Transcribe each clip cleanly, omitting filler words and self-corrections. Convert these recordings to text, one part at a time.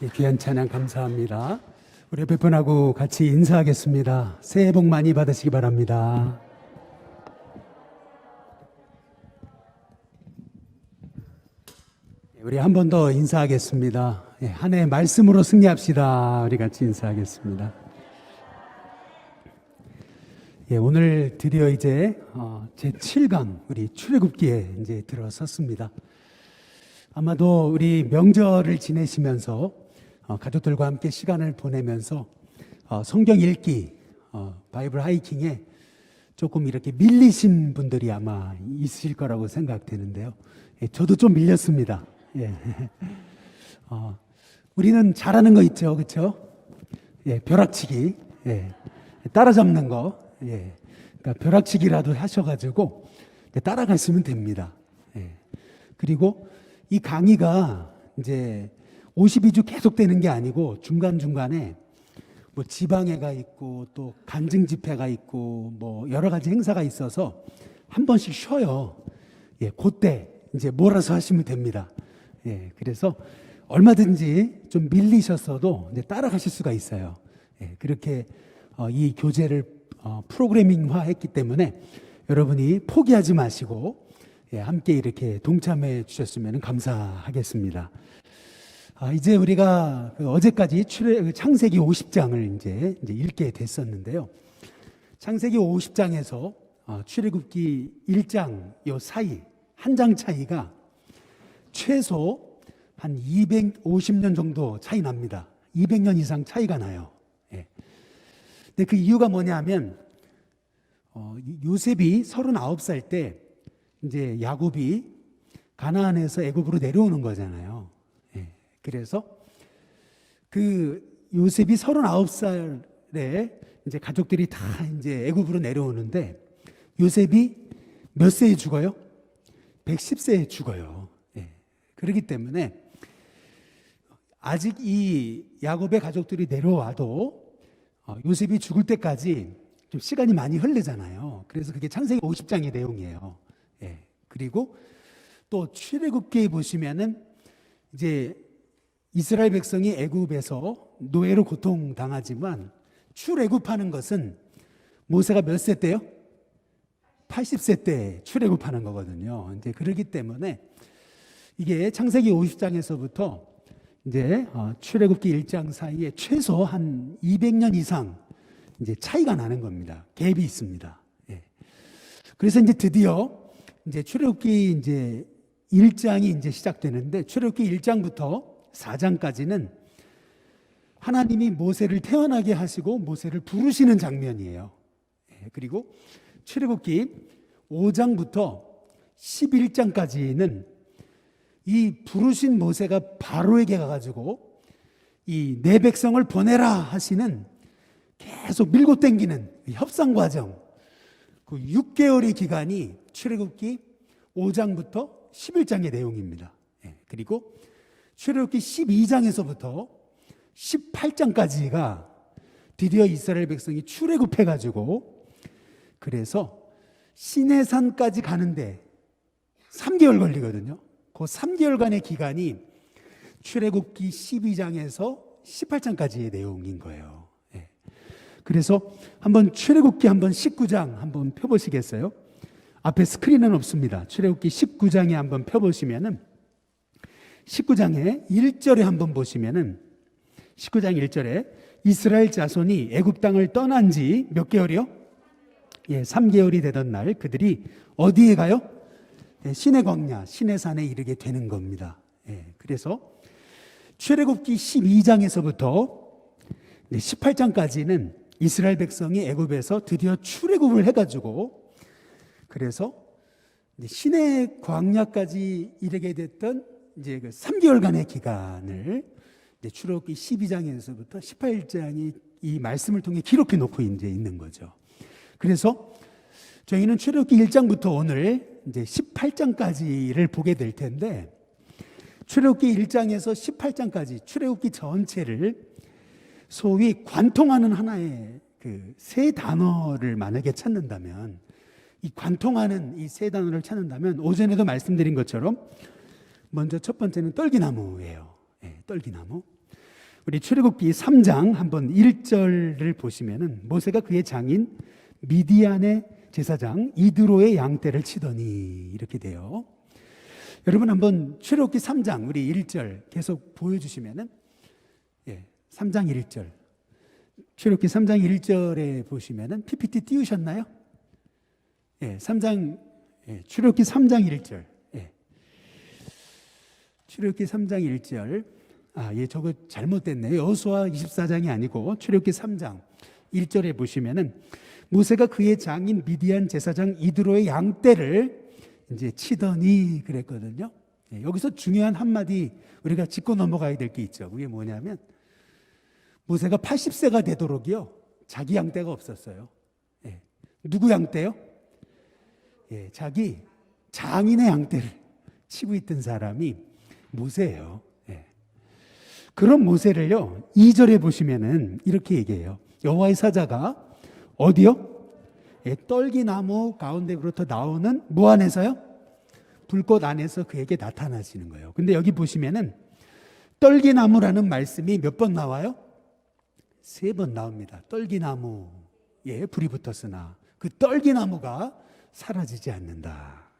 귀한 찬양 감사합니다. 우리 옆에 분하고 같이 인사하겠습니다. 새해 복 많이 받으시기 바랍니다. 우리 한 번 더 인사하겠습니다. 한 해 말씀으로 승리합시다. 우리 같이 인사하겠습니다. 오늘 드디어 이제 제 7강 우리 출애굽기에 이제 들어섰습니다. 아마도 우리 명절을 지내시면서 가족들과 함께 시간을 보내면서 성경 읽기, 바이블 하이킹에 조금 이렇게 밀리신 분들이 아마 있으실 거라고 생각되는데요. 저도 좀 밀렸습니다. 우리는 잘하는 거 있죠, 그렇죠? 벼락치기, 따라잡는 거, 그러니까 벼락치기라도 하셔가지고 따라가시면 됩니다. 그리고 이 강의가 이제 52주 계속되는 게 아니고 중간중간에 뭐 지방회가 있고 또 간증 집회가 있고 뭐 여러 가지 행사가 있어서 한 번씩 쉬어요. 그때 이제 몰아서 하시면 됩니다. 그래서 얼마든지 좀 밀리셨어도 이제 따라가실 수가 있어요. 그렇게 이 교재를 프로그래밍화 했기 때문에 여러분이 포기하지 마시고 함께 이렇게 동참해 주셨으면 감사하겠습니다. 이제 우리가 어제까지 창세기 50장을 이제 읽게 됐었는데요. 창세기 50장에서 출애굽기 1장 요 사이 한 장 차이가 최소 한 250년 정도 차이 납니다. 200년 이상 차이가 나요. 근데 그 이유가 뭐냐면 요셉이 39살 때 이제 야곱이 가나안에서 애굽으로 내려오는 거잖아요. 그래서 그 요셉이 39살에 이제 가족들이 다 이제 애굽으로 내려오는데 요셉이 몇 세에 죽어요? 110세에 죽어요. 그렇기 때문에 아직 이 야곱의 가족들이 내려와도 요셉이 죽을 때까지 좀 시간이 많이 흐르잖아요. 그래서 그게 창세기 50장의 내용이에요. 그리고 또 출애굽기에 보시면은 이제 이스라엘 백성이 애굽에서 노예로 고통당하지만 출애굽하는 것은 모세가 몇 세 때요? 80세 때 출애굽하는 거거든요. 이제 그렇기 때문에 이게 창세기 50장에서부터 이제 출애굽기 1장 사이에 최소 한 200년 이상 이제 차이가 나는 겁니다. 갭이 있습니다. 그래서 이제 드디어 이제 출애굽기 이제 1장이 이제 시작되는데 출애굽기 1장부터 4장까지는 하나님이 모세를 태어나게 하시고 모세를 부르시는 장면이에요. 그리고 출애굽기 5장부터 11장까지는 이 부르신 모세가 바로에게 가가지고 이 내 백성을 보내라 하시는 계속 밀고 당기는 협상 과정, 그 6개월의 기간이 출애굽기 5장부터 11장의 내용입니다. 그리고 출애굽기 12장에서부터 18장까지가 드디어 이스라엘 백성이 출애굽해가지고 그래서 시내산까지 가는데 3개월 걸리거든요. 그 3개월간의 기간이 출애굽기 12장에서 18장까지의 내용인 거예요. 그래서 한번 출애굽기 한번 19장 한번 펴보시겠어요? 앞에 스크린은 없습니다. 출애굽기 19장에 한번 펴보시면은 19장에 1절에 한번 보시면은 19장 1절에 이스라엘 자손이 애굽 땅을 떠난 지 몇 개월이요? 3개월이 되던 날 그들이 어디에 가요? 시내 광야, 시내산에 이르게 되는 겁니다. 그래서 출애굽기 12장에서부터 18장까지는 이스라엘 백성이 애굽에서 드디어 출애굽을 해가지고 그래서 시내 광야까지 이르게 됐던 이제 그 3개월간의 기간을 출애굽기 12장에서부터 18장이 이 말씀을 통해 기록해 놓고 이제 있는 거죠. 그래서 저희는 출애굽기 1장부터 오늘 이제 18장까지를 보게 될 텐데 출애굽기 1장에서 18장까지 출애굽기 전체를 소위 관통하는 하나의 그 세 단어를 만약에 찾는다면 이 관통하는 이 세 단어를 찾는다면 오전에도 말씀드린 것처럼 먼저 첫 번째는 떨기나무예요. 떨기나무. 우리 출애굽기 3장 한번 1절을 보시면은 모세가 그의 장인 미디안의 제사장 이드로의 양떼를 치더니 이렇게 돼요. 여러분 한번 출애굽기 3장 우리 1절 계속 보여주시면은 3장 1절 출애굽기 3장 1절에 보시면은 PPT 띄우셨나요? 3장 출애굽기 3장 1절 출애굽기 3장 1절 저거 잘못됐네요. 여호수아 24장이 아니고 출애굽기 3장 1절에 보시면은 모세가 그의 장인 미디안 제사장 이드로의 양떼를 이제 치더니 그랬거든요. 여기서 중요한 한마디 우리가 짚고 넘어가야 될 게 있죠. 그게 뭐냐면 모세가 80세가 되도록이요 자기 양떼가 없었어요. 누구 양떼요? 자기 장인의 양떼를 치고 있던 사람이 모세예요. 그런 모세를요 2절에 보시면은 이렇게 얘기해요. 여호와의 사자가 어디요? 떨기나무 가운데로부터 나오는 뭐 안에서요? 불꽃 안에서 그에게 나타나시는 거예요. 근데 여기 보시면은 떨기나무라는 말씀이 몇 번 나와요? 3번 나옵니다. 떨기나무에 불이 붙었으나 그 떨기나무가 사라지지 않는다.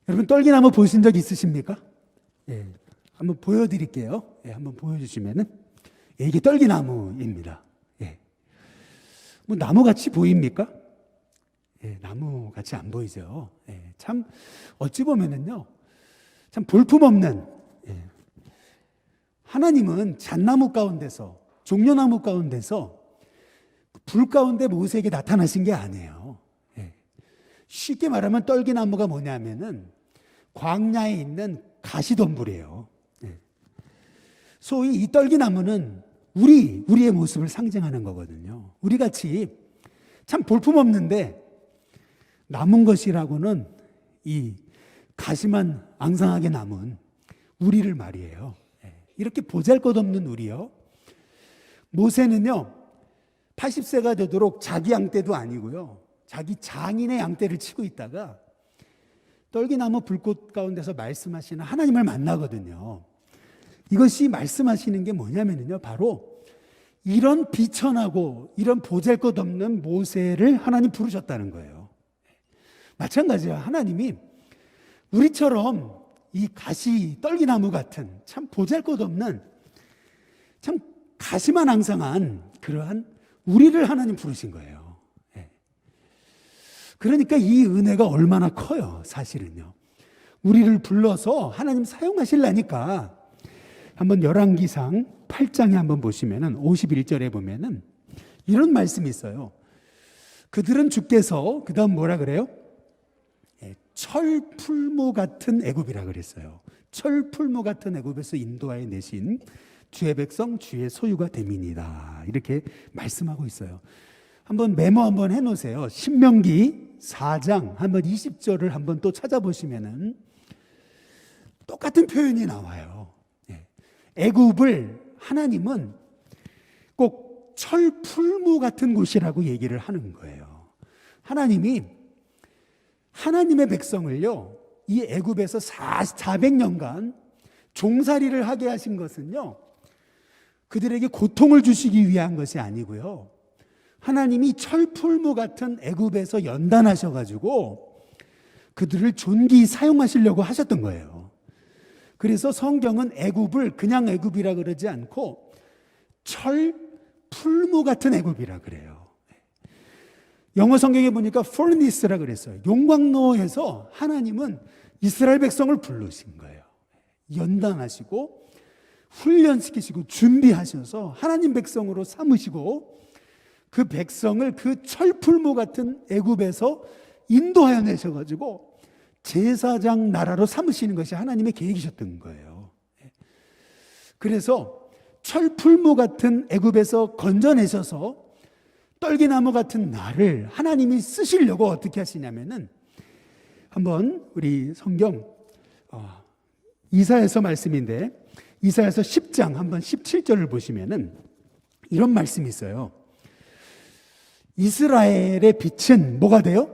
여러분 떨기나무 보신 적 있으십니까? 한번 보여드릴게요. 한번 보여주시면은 이게 떨기나무입니다. 뭐 나무같이 보입니까? 나무같이 안 보이죠. 참 어찌 보면은요, 참 볼품없는 하나님은 잣나무 가운데서 종려나무 가운데서 불 가운데 모세에게 나타나신 게 아니에요. 쉽게 말하면 떨기나무가 뭐냐면은 광야에 있는 가시덤불이에요. 소위 이 떨기나무는 우리의 모습을 상징하는 거거든요. 우리 같이 참 볼품없는데 남은 것이라고는 이 가시만 앙상하게 남은 우리를 말이에요. 이렇게 보잘것없는 우리요. 모세는요 80세가 되도록 자기 양떼도 아니고요 자기 장인의 양떼를 치고 있다가 떨기나무 불꽃 가운데서 말씀하시는 하나님을 만나거든요. 이것이 말씀하시는 게 뭐냐면요 바로 이런 비천하고 이런 보잘것없는 모세를 하나님 부르셨다는 거예요. 마찬가지야. 하나님이 우리처럼 이 가시 떨기나무 같은 참 보잘것없는 참 가시만 앙상한 그러한 우리를 하나님 부르신 거예요. 그러니까 이 은혜가 얼마나 커요. 사실은요 우리를 불러서 하나님 사용하시려니까. 한번 열왕기상 8장에 한번 보시면은 51절에 보면은 이런 말씀이 있어요. 그들은 주께서 그다음 뭐라 그래요? 철풀무 같은 애굽이라 그랬어요. 철풀무 같은 애굽에서 인도하여 내신 주의 백성 주의 소유가 됨이니이다. 이렇게 말씀하고 있어요. 한번 메모 한번 해놓으세요. 신명기 4장 한번 20절을 한번 또 찾아보시면은 똑같은 표현이 나와요. 애굽을 하나님은 꼭 철풀무 같은 곳이라고 얘기를 하는 거예요. 하나님이 하나님의 백성을요 이 애굽에서 400년간 종살이를 하게 하신 것은요 그들에게 고통을 주시기 위한 것이 아니고요 하나님이 철풀무 같은 애굽에서 연단하셔가지고 그들을 존귀히 사용하시려고 하셨던 거예요. 그래서 성경은 애굽을 그냥 애굽이라 그러지 않고 철풀무 같은 애굽이라 그래요. 영어 성경에 보니까 furnace라 그랬어요. 용광로에서 하나님은 이스라엘 백성을 부르신 거예요. 연단하시고 훈련시키시고 준비하셔서 하나님 백성으로 삼으시고 그 백성을 그 철풀무 같은 애굽에서 인도하여 내셔가지고 제사장 나라로 삼으시는 것이 하나님의 계획이셨던 거예요. 그래서 철풀무 같은 애굽에서 건져내셔서 떨기나무 같은 나를 하나님이 쓰시려고 어떻게 하시냐면은 한번 우리 성경 이사야서 말씀인데 이사야서 10장 한번 17절을 보시면은 이런 말씀이 있어요. 이스라엘의 빛은 뭐가 돼요?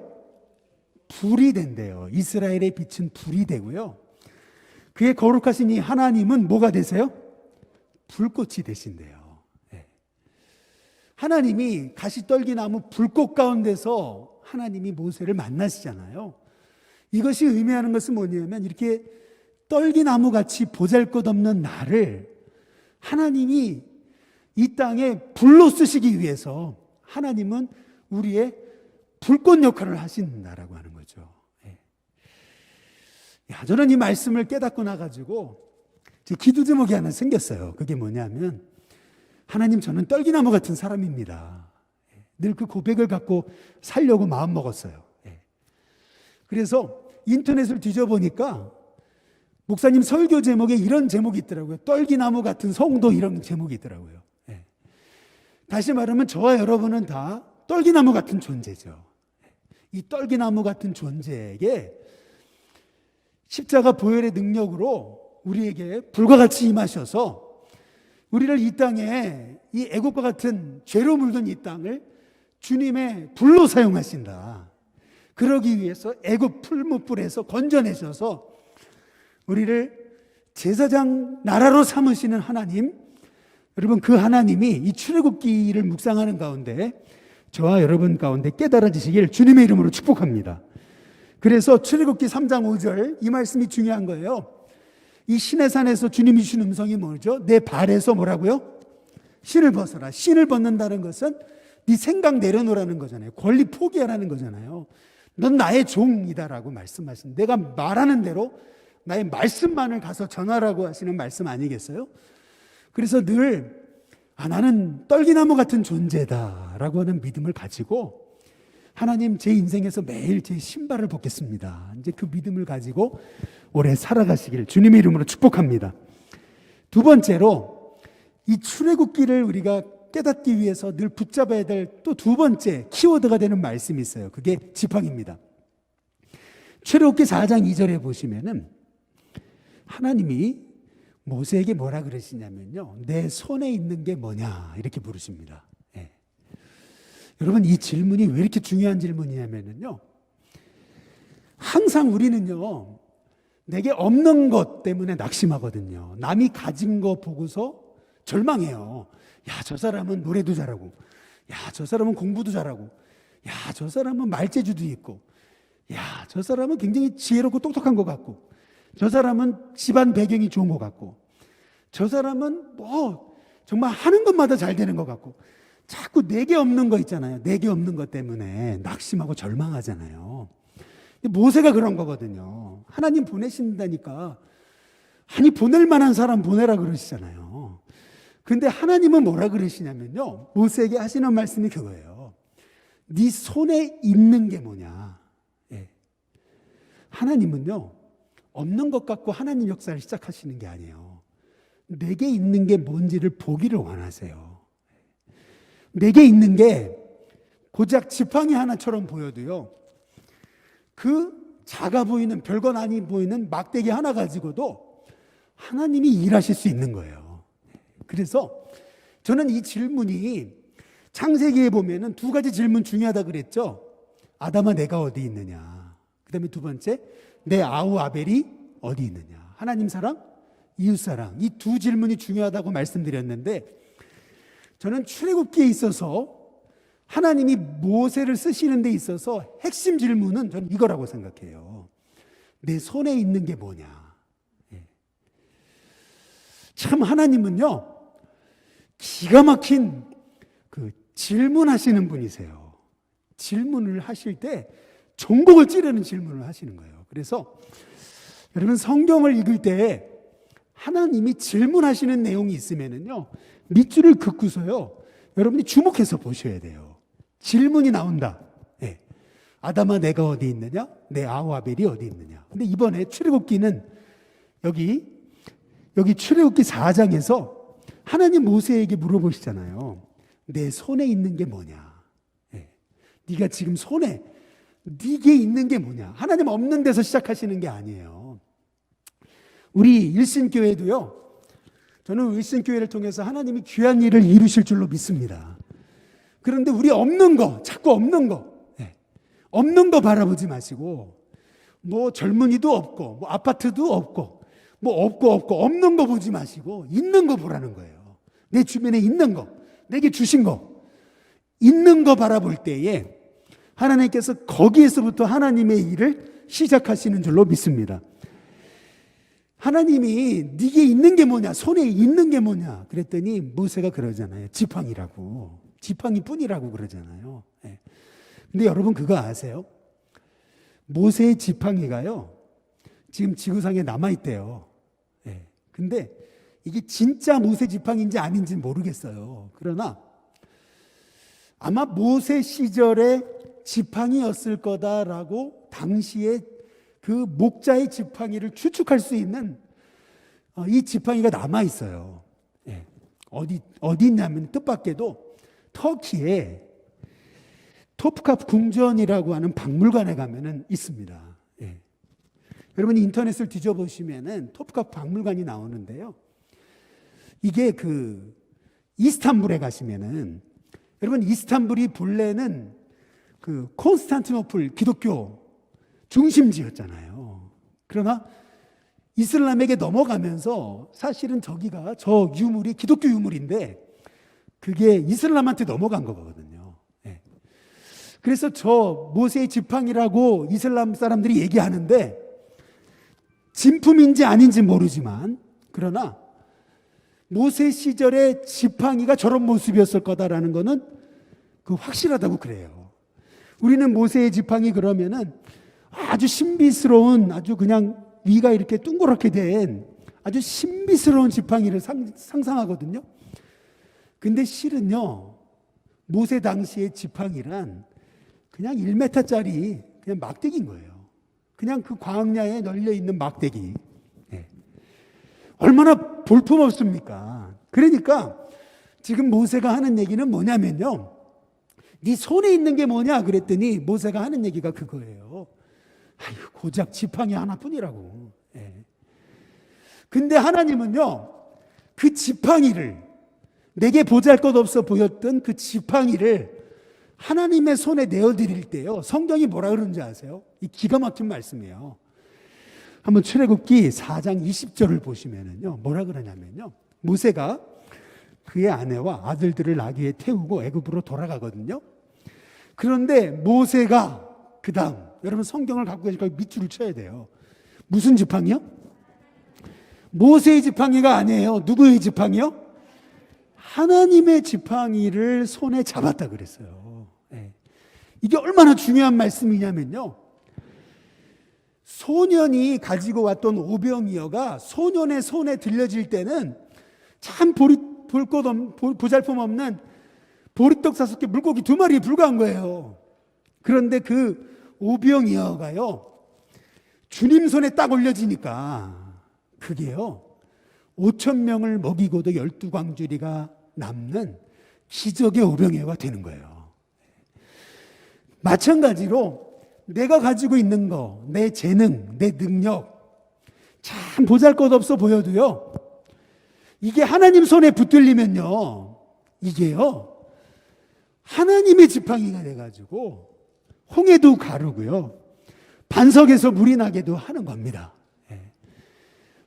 불이 된대요. 이스라엘의 빛은 불이 되고요. 그의 거룩하신 이 하나님은 뭐가 되세요? 불꽃이 되신대요. 예. 하나님이 가시떨기나무 불꽃 가운데서 하나님이 모세를 만나시잖아요. 이것이 의미하는 것은 뭐냐면 이렇게 떨기나무같이 보잘것없는 나를 하나님이 이 땅에 불로 쓰시기 위해서 하나님은 우리의 불꽃 역할을 하신다라고 하는 거죠. 예. 야, 저는 이 말씀을 깨닫고 나가지고 제 기도 제목이 하나 생겼어요. 그게 뭐냐면 하나님, 저는 떨기나무 같은 사람입니다. 늘 그 고백을 갖고 살려고 마음 먹었어요. 그래서 인터넷을 뒤져보니까 목사님 설교 제목에 이런 제목이 있더라고요. 떨기나무 같은 성도, 이런 제목이 있더라고요. 다시 말하면 저와 여러분은 다 떨기나무 같은 존재죠. 이 떨기나무 같은 존재에게 십자가 보혈의 능력으로 우리에게 불과 같이 임하셔서 우리를 이 땅에, 이 애국과 같은 죄로 물든 이 땅을 주님의 불로 사용하신다. 그러기 위해서 애국 풀무불에서 건져내셔서 우리를 제사장 나라로 삼으시는 하나님, 여러분, 그 하나님이 이 출애굽기를 묵상하는 가운데 저와 여러분 가운데 깨달아지시길 주님의 이름으로 축복합니다. 그래서 출애굽기 3장 5절, 이 말씀이 중요한 거예요. 이 시내산에서 주님이 주신 음성이 뭐죠? 내 발에서 뭐라고요? 신을 벗어라. 신을 벗는다는 것은 네 생각 내려놓으라는 거잖아요. 권리 포기하라는 거잖아요. 넌 나의 종이다라고 말씀하신, 내가 말하는 대로 나의 말씀만을 가서 전하라고 하시는 말씀 아니겠어요? 그래서 늘 나는 떨기나무 같은 존재다라고 하는 믿음을 가지고 하나님, 제 인생에서 매일 제 신발을 벗겠습니다. 이제 그 믿음을 가지고 오래 살아가시길 주님의 이름으로 축복합니다. 두 번째로 이 출애굽기를 우리가 깨닫기 위해서 늘 붙잡아야 될 또 두 번째 키워드가 되는 말씀이 있어요. 그게 지팡이입니다. 출애굽기 4장 2절에 보시면은 하나님이 모세에게 뭐라 그러시냐면요, 내 손에 있는 게 뭐냐 이렇게 물으십니다. 예. 여러분, 이 질문이 왜 이렇게 중요한 질문이냐면요, 항상 우리는요 내게 없는 것 때문에 낙심하거든요. 남이 가진 거 보고서 절망해요. 야, 저 사람은 노래도 잘하고, 야, 저 사람은 공부도 잘하고, 야, 저 사람은 말재주도 있고, 야, 저 사람은 굉장히 지혜롭고 똑똑한 것 같고, 저 사람은 집안 배경이 좋은 것 같고, 저 사람은 뭐 정말 하는 것마다 잘 되는 것 같고, 자꾸 내게 없는 거 있잖아요. 내게 없는 것 때문에 낙심하고 절망하잖아요. 모세가 그런 거거든요. 하나님 보내신다니까, 아니 보낼 만한 사람 보내라 그러시잖아요. 근데 하나님은 뭐라 그러시냐면요, 모세에게 하시는 말씀이 그거예요. 네 손에 있는 게 뭐냐. 예. 하나님은요 없는 것 갖고 하나님 역사를 시작하시는 게 아니에요. 내게 있는 게 뭔지를 보기를 원하세요. 내게 있는 게 고작 지팡이 하나처럼 보여도요, 그 작아 보이는, 별건 아니 보이는 막대기 하나 가지고도 하나님이 일하실 수 있는 거예요. 그래서 저는 이 질문이 창세기에 보면은 두 가지 질문 중요하다 그랬죠. 아담아, 내가 어디 있느냐. 그 다음에 두 번째, 내 아우 아벨이 어디 있느냐. 하나님 사랑, 이웃 사랑. 이 두 질문이 중요하다고 말씀드렸는데, 저는 출애굽기에 있어서 하나님이 모세를 쓰시는 데 있어서 핵심 질문은 저는 이거라고 생각해요. 내 손에 있는 게 뭐냐. 예. 참 하나님은요 기가 막힌 그 질문하시는 분이세요. 질문을 하실 때 전곡을 찌르는 질문을 하시는 거예요. 그래서 여러분, 성경을 읽을 때 하나님이 질문하시는 내용이 있으면은요, 밑줄을 긋고서요 여러분이 주목해서 보셔야 돼요. 질문이 나온다. 예. 아담아, 내가 어디 있느냐? 내 아우 아벨이 어디 있느냐? 근데 이번에 출애굽기는 여기 출애굽기 4장에서 하나님 모세에게 물어보시잖아요. 내 손에 있는 게 뭐냐? 예. 네가 지금 손에 네게 있는 게 뭐냐? 하나님 없는 데서 시작하시는 게 아니에요. 우리 일신교회도요, 저는 일신교회를 통해서 하나님이 귀한 일을 이루실 줄로 믿습니다. 그런데 우리 없는 거, 자꾸 없는 거, 예. 없는 거 바라보지 마시고, 뭐 젊은이도 없고, 뭐 아파트도 없고, 뭐 없고 없는 거 보지 마시고 있는 거 보라는 거예요. 내 주변에 있는 거, 내게 주신 거, 있는 거 바라볼 때에 하나님께서 거기에서부터 하나님의 일을 시작하시는 줄로 믿습니다. 하나님이 네게 있는 게 뭐냐, 손에 있는 게 뭐냐 그랬더니 모세가 그러잖아요. 지팡이라고, 지팡이뿐이라고 그러잖아요. 예. 근데 여러분 그거 아세요? 모세의 지팡이가요 지금 지구상에 남아있대요. 예. 근데 이게 진짜 모세 지팡이인지 아닌지 모르겠어요. 그러나 아마 모세 시절에 지팡이였을 거다라고 당시에 그 목자의 지팡이를 추측할 수 있는 이 지팡이가 남아 있어요. 예. 어디 있냐면 뜻밖에도 터키에 토프카프 궁전이라고 하는 박물관에 가면은 있습니다. 예. 여러분이 인터넷을 뒤져보시면은 토프카프 박물관이 나오는데요. 이게 그 이스탄불에 가시면은 여러분 이스탄불이 본래는 그 콘스탄티노플 기독교 중심지였잖아요. 그러나 이슬람에게 넘어가면서 사실은 저기가 저 유물이 기독교 유물인데 그게 이슬람한테 넘어간 거거든요. 예. 그래서 저 모세의 지팡이라고 이슬람 사람들이 얘기하는데 진품인지 아닌지 모르지만 그러나 모세 시절의 지팡이가 저런 모습이었을 거다라는 거는 그 확실하다고 그래요. 우리는 모세의 지팡이 그러면은 아주 신비스러운 아주 그냥 위가 이렇게 둥그렇게 된 아주 신비스러운 지팡이를 상상하거든요. 근데 실은요 모세 당시의 지팡이란 그냥 1m짜리 그냥 막대기인 거예요. 그냥 그 광야에 널려 있는 막대기. 네. 얼마나 볼품없습니까? 그러니까 지금 모세가 하는 얘기는 뭐냐면요. 네 손에 있는 게 뭐냐 그랬더니 모세가 하는 얘기가 그거예요. 아유, 고작 지팡이 하나뿐이라고. 예. 근데 하나님은요, 그 지팡이를, 내게 보잘것없어 보였던 그 지팡이를 하나님의 손에 내어드릴 때요, 성경이 뭐라 그러는지 아세요? 이 기가 막힌 말씀이에요. 한번 출애굽기 4장 20절을 보시면은요, 뭐라 그러냐면요, 모세가 그의 아내와 아들들을 나귀에 태우고 애굽으로 돌아가거든요. 그런데 모세가 그 다음 여러분 성경을 갖고 계시니까 밑줄을 쳐야 돼요. 무슨 지팡이요? 모세의 지팡이가 아니에요. 누구의 지팡이요? 하나님의 지팡이를 손에 잡았다 그랬어요. 네. 이게 얼마나 중요한 말씀이냐면요. 소년이 가지고 왔던 오병이어가 소년의 손에 들려질 때는 참 보잘품 없는 보리떡 5개 물고기 2마리에 불과한 거예요. 그런데 그 오병이어가요 주님 손에 딱 올려지니까 그게요 5,000명을 먹이고도 12광주리가 남는 기적의 오병이어가 되는 거예요. 마찬가지로 내가 가지고 있는 거, 내 재능, 내 능력 참 보잘것없어 보여도요 이게 하나님 손에 붙들리면요 이게요 하나님의 지팡이가 돼가지고 홍해도 가르고요 반석에서 물이 나게도 하는 겁니다.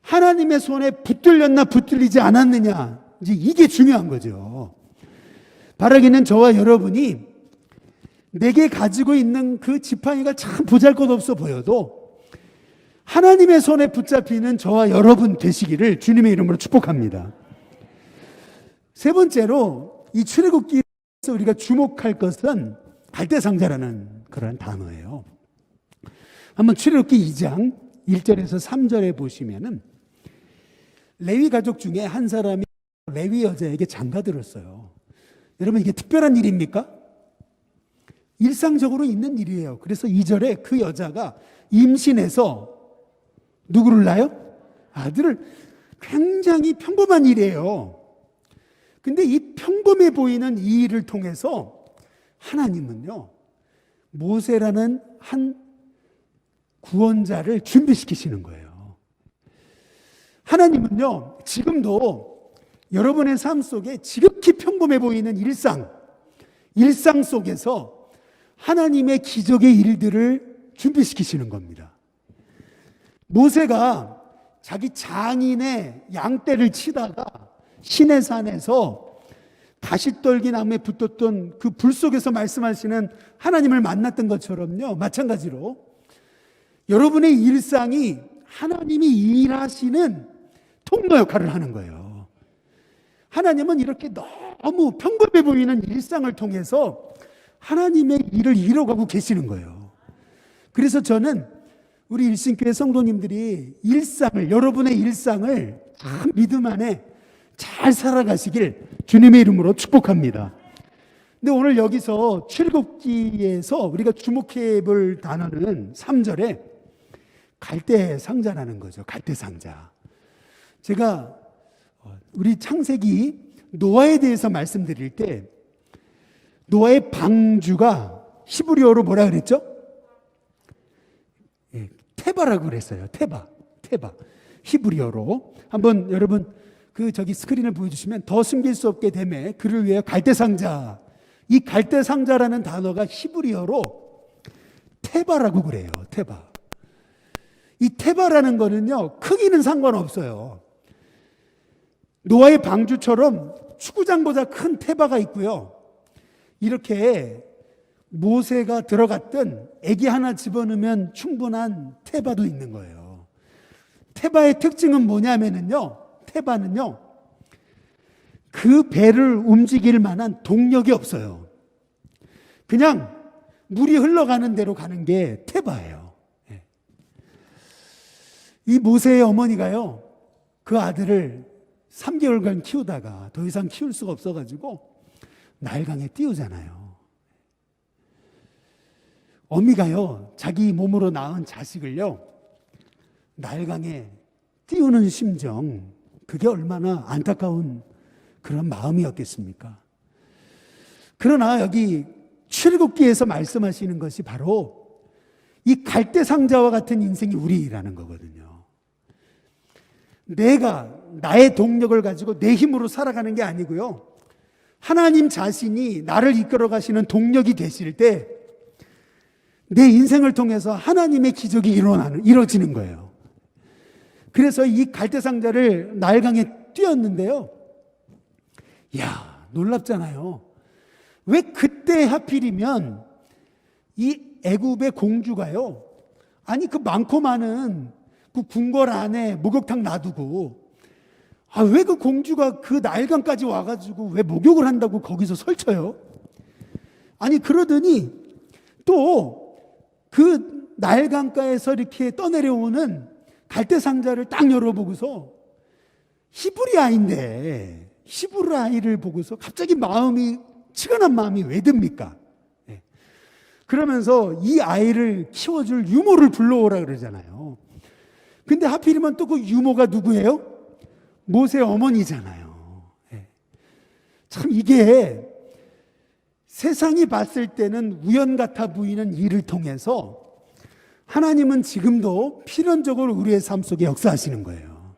하나님의 손에 붙들렸나 붙들리지 않았느냐 이제 이게 중요한 거죠. 바라기는 저와 여러분이 내게 가지고 있는 그 지팡이가 참 보잘것없어 보여도 하나님의 손에 붙잡히는 저와 여러분 되시기를 주님의 이름으로 축복합니다. 세 번째로 이 출애굽기에서 우리가 주목할 것은 갈대상자라는 그런 단어예요. 한번 출애굽기 2장 1절에서 3절에 보시면은 레위 가족 중에 한 사람이 레위 여자에게 장가들었어요. 여러분 이게 특별한 일입니까? 일상적으로 있는 일이에요. 그래서 2절에 그 여자가 임신해서 누구를 낳아요? 아들을. 굉장히 평범한 일이에요. 근데 이 평범해 보이는 이 일을 통해서 하나님은요 모세라는 한 구원자를 준비시키시는 거예요. 하나님은요 지금도 여러분의 삶 속에 지극히 평범해 보이는 일상 속에서 하나님의 기적의 일들을 준비시키시는 겁니다. 모세가 자기 장인의 양떼를 치다가 시내산에서 가시떨기 나무에 붙었던 그 불 속에서 말씀하시는 하나님을 만났던 것처럼요, 마찬가지로 여러분의 일상이 하나님이 일하시는 통로 역할을 하는 거예요. 하나님은 이렇게 너무 평범해 보이는 일상을 통해서 하나님의 일을 이뤄가고 계시는 거예요. 그래서 저는 우리 일신교회 성도님들이 여러분의 일상을 참 믿음 안에 잘 살아가시길 주님의 이름으로 축복합니다. 근데 오늘 여기서 출애굽기에서 우리가 주목해 볼 단어는 3절에 갈대상자라는 거죠. 갈대상자. 제가 우리 창세기 노아에 대해서 말씀드릴 때 노아의 방주가 히브리어로 뭐라 그랬죠? 테바라고 그랬어요. 테바. 히브리어로. 한번 여러분 스크린을 보여주시면 더 숨길 수 없게 됨에 그를 위해 갈대상자. 이 갈대상자라는 단어가 히브리어로 테바라고 그래요. 테바. 이 테바라는 거는요, 크기는 상관없어요. 노아의 방주처럼 축구장보다 큰 테바가 있고요. 이렇게 모세가 들어갔던 애기 하나 집어넣으면 충분한 테바도 있는 거예요. 테바의 특징은 뭐냐면요, 테바는요, 그 배를 움직일 만한 동력이 없어요. 그냥 물이 흘러가는 대로 가는 게 테바예요. 이 모세의 어머니가요, 그 아들을 3개월간 키우다가 더 이상 키울 수가 없어가지고 나일강에 띄우잖아요. 어미가요, 자기 몸으로 낳은 자식을요, 나일강에 띄우는 심정, 그게 얼마나 안타까운 그런 마음이었겠습니까? 그러나 여기 출애굽기에서 말씀하시는 것이 바로 이 갈대상자와 같은 인생이 우리라는 거거든요. 내가 나의 동력을 가지고 내 힘으로 살아가는 게 아니고요, 하나님 자신이 나를 이끌어 가시는 동력이 되실 때 내 인생을 통해서 하나님의 기적이 이루어지는 거예요. 그래서 이 갈대상자를 나일강에 띄었는데요, 이야, 놀랍잖아요. 왜 그때 하필이면 이 애굽의 공주가요, 아니 그 많고 많은 그 궁궐 안에 목욕탕 놔두고 왜 그 공주가 그 나일강까지 와가지고 왜 목욕을 한다고 거기서 설쳐요? 아니 그러더니 또 그 나일강가에서 이렇게 떠내려오는 갈대상자를 딱 열어보고서 히브리 아이를 보고서 갑자기 치근한 마음이 왜 듭니까? 그러면서 이 아이를 키워줄 유모를 불러오라 그러잖아요. 근데 하필이면 또 그 유모가 누구예요? 모세 어머니잖아요. 참 이게 세상이 봤을 때는 우연 같아 보이는 일을 통해서 하나님은 지금도 필연적으로 우리의 삶 속에 역사하시는 거예요.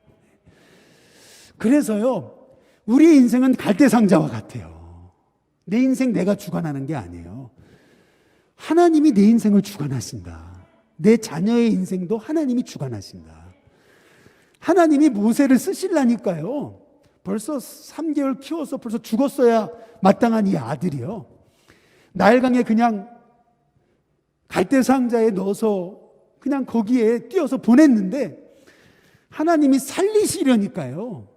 그래서요, 우리의 인생은 갈대상자와 같아요. 내 인생 내가 주관하는 게 아니에요. 하나님이 내 인생을 주관하신다. 내 자녀의 인생도 하나님이 주관하신다. 하나님이 모세를 쓰시려니까요, 벌써 3개월 키워서 벌써 죽었어야 마땅한 이 아들이요, 나일강에 그냥 갈대상자에 넣어서 그냥 거기에 띄어서 보냈는데 하나님이 살리시려니까요,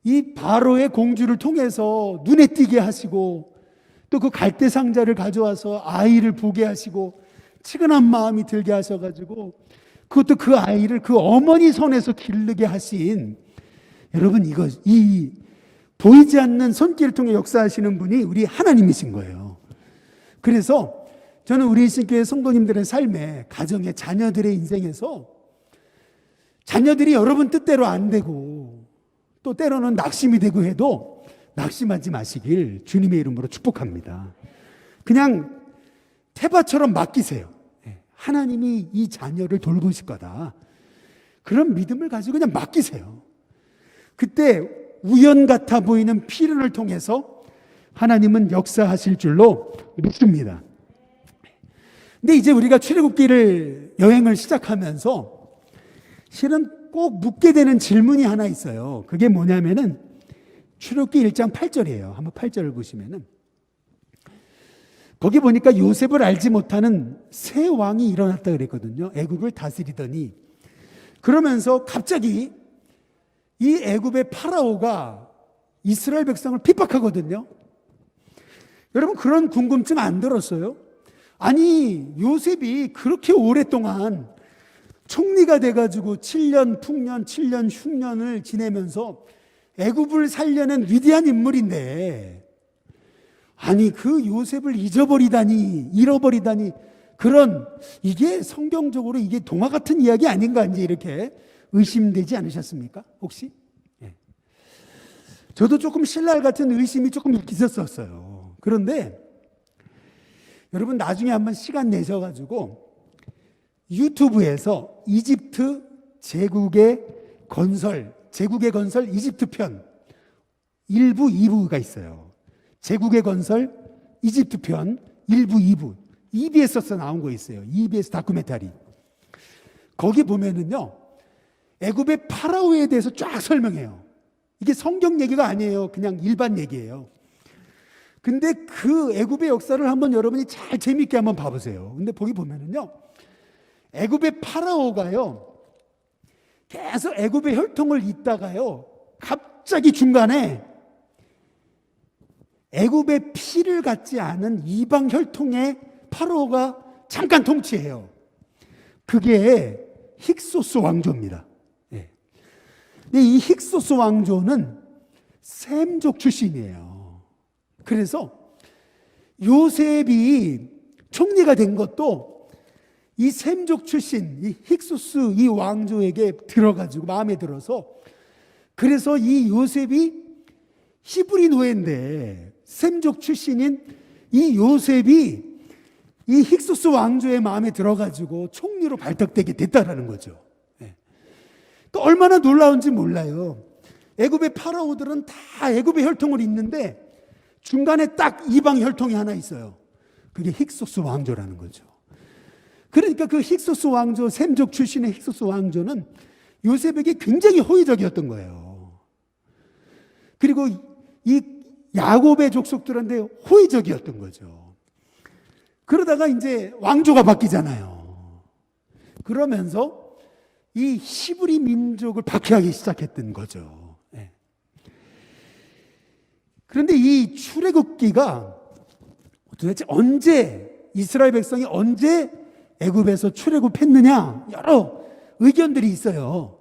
이 바로의 공주를 통해서 눈에 띄게 하시고 또 그 갈대상자를 가져와서 아이를 보게 하시고 치근한 마음이 들게 하셔가지고 그것도 그 아이를 그 어머니 손에서 기르게 하신, 여러분 이 보이지 않는 손길을 통해 역사하시는 분이 우리 하나님이신 거예요. 그래서 저는 우리 신교회 성도님들의 삶에, 가정의 자녀들의 인생에서 자녀들이 여러분 뜻대로 안 되고 또 때로는 낙심이 되고 해도 낙심하지 마시길 주님의 이름으로 축복합니다. 그냥 태바처럼 맡기세요. 하나님이 이 자녀를 돌보실 거다. 그런 믿음을 가지고 그냥 맡기세요. 그때 우연 같아 보이는 필연을 통해서 하나님은 역사하실 줄로 믿습니다. 근데 이제 우리가 출애굽기를 여행을 시작하면서 실은 꼭 묻게 되는 질문이 하나 있어요. 그게 뭐냐면은 출애굽기 1장 8절이에요. 한번 8절을 보시면은 거기 보니까 요셉을 알지 못하는 새 왕이 일어났다 그랬거든요. 애굽을 다스리더니. 그러면서 갑자기 이 애굽의 파라오가 이스라엘 백성을 핍박하거든요. 여러분 그런 궁금증 안 들었어요? 아니 요셉이 그렇게 오랫동안 총리가 돼가지고 7년 풍년 7년 흉년을 지내면서 애굽을 살려낸 위대한 인물인데 아니 그 요셉을 잃어버리다니 그런 이게 성경적으로 이게 동화 같은 이야기 아닌가 이제 이렇게 의심되지 않으셨습니까? 혹시? 예. 저도 조금 신랄 같은 의심이 조금 있었어요. 그런데 여러분 나중에 한번 시간 내셔가지고 유튜브에서 이집트 제국의 건설 이집트 편 1부, 2부가 있어요. 제국의 건설 이집트 편 1부, 2부 EBS에서 나온 거 있어요. EBS 다큐멘터리. 거기 보면은요 애굽의 파라오에 대해서 쫙 설명해요. 이게 성경 얘기가 아니에요. 그냥 일반 얘기예요. 근데 그 애굽의 역사를 한번 여러분이 잘 재미있게 한번 봐보세요. 근데 거기 보면은요 애굽의 파라오가요 계속 애굽의 혈통을 잇다가요 갑자기 중간에 애굽의 피를 갖지 않은 이방 혈통의 파라오가 잠깐 통치해요. 그게 힉소스 왕조입니다. 예. 근데 이 힉소스 왕조는 셈족 출신이에요. 그래서 요셉이 총리가 된 것도 이 셈족 출신, 이 힉소스 이 왕조에게 들어가지고 마음에 들어서 그래서 이 요셉이 히브리 노예인데 셈족 출신인 이 요셉이 이 힉소스 왕조의 마음에 들어가지고 총리로 발탁되게 됐다라는 거죠. 예. 또 얼마나 놀라운지 몰라요. 애굽의 파라오들은 다 애굽의 혈통을 잇는데 중간에 딱 이방 혈통이 하나 있어요. 그게 힉소스 왕조라는 거죠. 그러니까 그 힉소스 왕조, 셈족 출신의 힉소스 왕조는 요셉에게 굉장히 호의적이었던 거예요. 그리고 이 야곱의 족속들한테 호의적이었던 거죠. 그러다가 이제 왕조가 바뀌잖아요. 그러면서 이 히브리 민족을 박해하기 시작했던 거죠. 예. 그런데 이 출애굽기가 도대체 언제 이스라엘 백성이 언제 애굽에서 출애굽했느냐 여러 의견들이 있어요.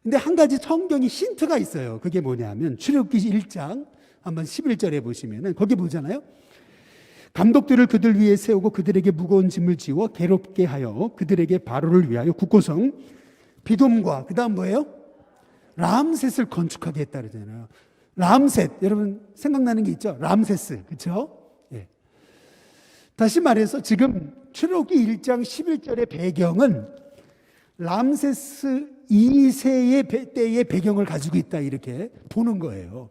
근데 한 가지 성경이 힌트가 있어요. 그게 뭐냐면 출애굽기 1장 한번 11절에 보시면은 거기 보잖아요. 감독들을 그들 위에 세우고 그들에게 무거운 짐을 지워 괴롭게 하여 그들에게 바로를 위하여 국고성 비돔과 그다음 뭐예요? 람셋을 건축하게 했다 그러잖아요. 람셋 여러분 생각나는 게 있죠? 람세스 그렇죠? 예. 다시 말해서 지금 출애굽기 1장 11절의 배경은 람세스 2세의 때의 배경을 가지고 있다 이렇게 보는 거예요.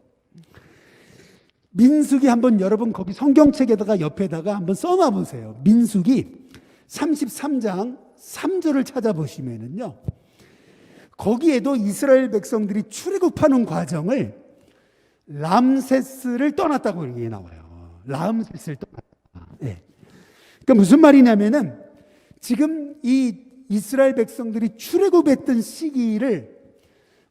민수기 한번 여러분 거기 성경책에다가 옆에다가 한번 써놔 보세요. 민수기 33장 3절을 찾아보시면은요. 거기에도 이스라엘 백성들이 출애굽하는 과정을 람세스를 떠났다고 이렇게 나와요. 람세스를 떠났다. 네. 그러니까 무슨 말이냐면은 지금 이 이스라엘 백성들이 출애굽했던 시기를